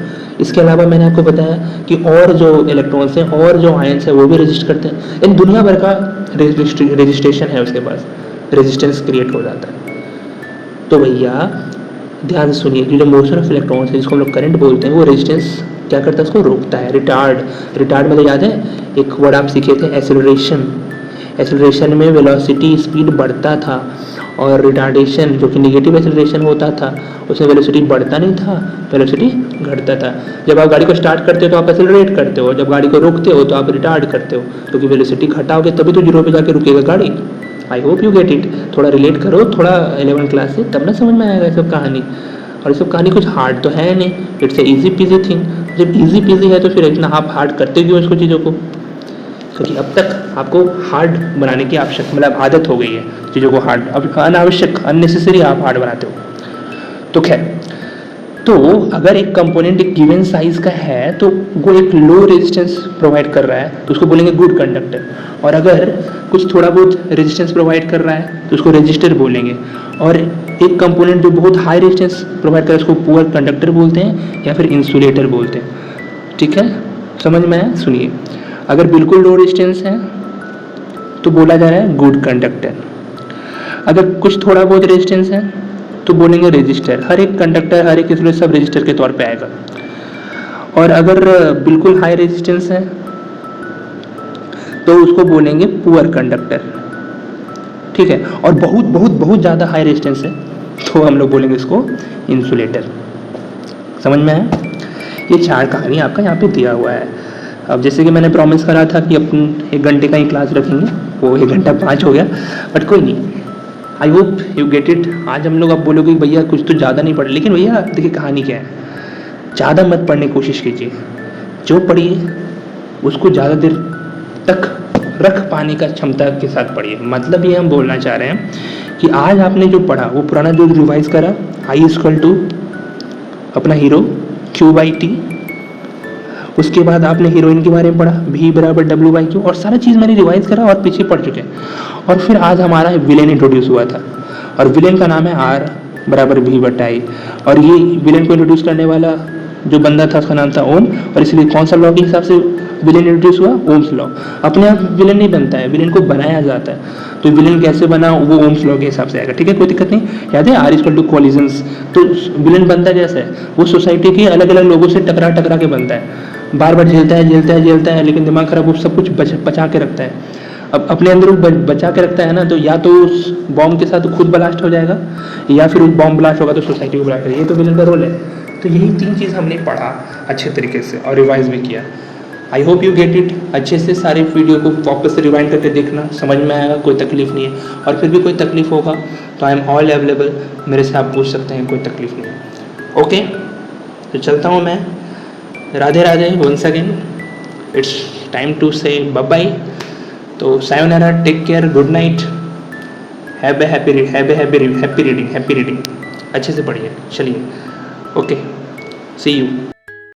इसके अलावा मैंने आपको बताया कि और जो इलेक्ट्रॉन्स हैं और जो आयंस हैं वो भी रेजिस्ट करते हैं। इन दुनिया भर का रेजिस्टेशन है उसके पास, रेजिस्टेंस क्रिएट हो जाता है। तो भैया ध्यान से सुनिए कि जो मोशन ऑफ इलेक्ट्रॉन्स है जिसको हम लोग करंट बोलते हैं, वो रेजिस्टेंस क्या करता है? उसको रोकता है। रिटार्ड मतलब याद है एक वर्ड आप सीखे थे, एक्सेलरेशन। एक्सेलरेशन में वेलोसिटी स्पीड बढ़ता था, और रिटार्डेशन जो कि नेगेटिव एक्सेलरेशन होता था उसमें वेलोसिटी बढ़ता नहीं था, वेलोसिटी घटता था। जब आप गाड़ी को स्टार्ट करते हो तो आप एक्सेलरेट करते हो, जब गाड़ी को रोकते हो तो आप रिटार्ड करते हो, क्योंकि वेलोसिटी घटाओगे तभी तो जीरो पे जाके रुकेगा गाड़ी। I hope you get it. थोड़ा रिलेट करो, थोड़ा 11th क्लास से, तब ना समझ में आएगा ये सब कहानी। और ये सब कहानी कुछ हार्ड तो है नहीं, it's a easy PG thing. जब ईजी पीजी है तो फिर इतना आप हार्ड करते क्यों इसको, चीज़ों को? क्योंकि अब तक आपको हार्ड बनाने की आवश्यक मतलब आदत हो गई है चीज़ों को हार्ड, अब अनावश्यक अननेसेसरी आप हार्ड बनाते हो। तो खैर, तो अगर एक कंपोनेंट एक गिवन साइज का है तो वो एक लो रेजिस्टेंस प्रोवाइड कर रहा है तो उसको बोलेंगे गुड कंडक्टर। और अगर कुछ थोड़ा बहुत रेजिस्टेंस प्रोवाइड कर रहा है तो उसको रेजिस्टर बोलेंगे। और एक कंपोनेंट जो बहुत हाई रेजिस्टेंस प्रोवाइड कर रहा है उसको पुअर कंडक्टर बोलते हैं या फिर इंसुलेटर बोलते हैं। ठीक है, समझ में आया? सुनिए, अगर बिल्कुल लो रेजिस्टेंस है तो बोला जा रहा है गुड कंडक्टर। अगर कुछ थोड़ा बहुत रेजिस्टेंस है तो बोलेंगे रेजिस्टर। हर एक कंडक्टर, हर एक इंसुलेटर सब रेजिस्टर के तौर पे आएगा। और अगर बिल्कुल हाई रेजिस्टेंस है तो उसको बोलेंगे पुअर कंडक्टर। ठीक है, और बहुत बहुत बहुत ज़्यादा हाई रेजिस्टेंस है तो हम लोग बोलेंगे इसको इंसुलेटर। समझ में आया? ये 4 कहानी आपका यहाँ पे दिया हुआ है। अब जैसे कि मैंने प्रॉमिस करा था कि अपन 1 घंटे का ही क्लास रखेंगे, वो 1 घंटा 5 हो गया, बट कोई नहीं। I hope you get it. आज हम लोग अब बोलोगे भैया कुछ तो ज़्यादा नहीं पढ़े, लेकिन भैया देखिए कहानी क्या है, ज़्यादा मत पढ़ने की कोशिश कीजिए। जो पढ़िए उसको ज़्यादा देर तक रख पाने का क्षमता के साथ पढ़िए। मतलब ये हम बोलना चाह रहे हैं कि आज आपने जो पढ़ा वो पुराना जो रिवाइज करा, I = अपना हीरो Q/T, उसके बाद आपने हीरोइन के बारे में पढ़ा V = W/Q, और सारा चीज़ मैंने रिवाइज करा और पीछे पढ़ चुके हैं। और फिर आज हमारा विलेन इंट्रोड्यूस हुआ था, और विलेन का नाम है R = V/I। और ये विलेन को इंट्रोड्यूस करने वाला जो बंदा था उसका नाम था ओम, और इसलिए कौन सा लॉ के हिसाब से विलेन इंट्रोड्यूस हुआ? Ohm's law. अपने आप विलेन नहीं बनता है, विलेन को बनाया जाता है। तो विलेन कैसे बना वो ओम्स लॉ के हिसाब से आएगा। ठीक है, कोई दिक्कत नहीं। याद है R = कॉलिजन्स। तो विलेन बनता कैसे है? वो सोसाइटी के अलग अलग लोगों से टकरा के बनता है, बार बार झेलता है, लेकिन दिमाग खराब, वो सब कुछ बचा के रखता है। अब अपने अंदर वो बचा के रखता है ना, तो या तो उस बॉम्ब के साथ खुद ब्लास्ट हो जाएगा, या फिर उस बॉम्ब ब्लास्ट होगा तो सोसाइटी को ब्लास्ट करेगा। ये तो विलेन का रोल है। तो यही 3 चीज़ हमने पढ़ा अच्छे तरीके से और रिवाइज भी किया। I hope you get it. अच्छे से सारे वीडियो को वापस से रिवाइंड करके देखना, समझ में आएगा, कोई तकलीफ नहीं है। और फिर भी कोई तकलीफ होगा तो आई एम ऑल अवेलेबल, मेरे से आप पूछ सकते हैं, कोई तकलीफ नहीं है। ओके, तो चलता हूँ मैं। Radhe Radhe once again. It's time to say bye bye. तो sayonara, take care, good night, have a happy reading. अच्छे से पढ़िए। चलिए, ओके, सी यू।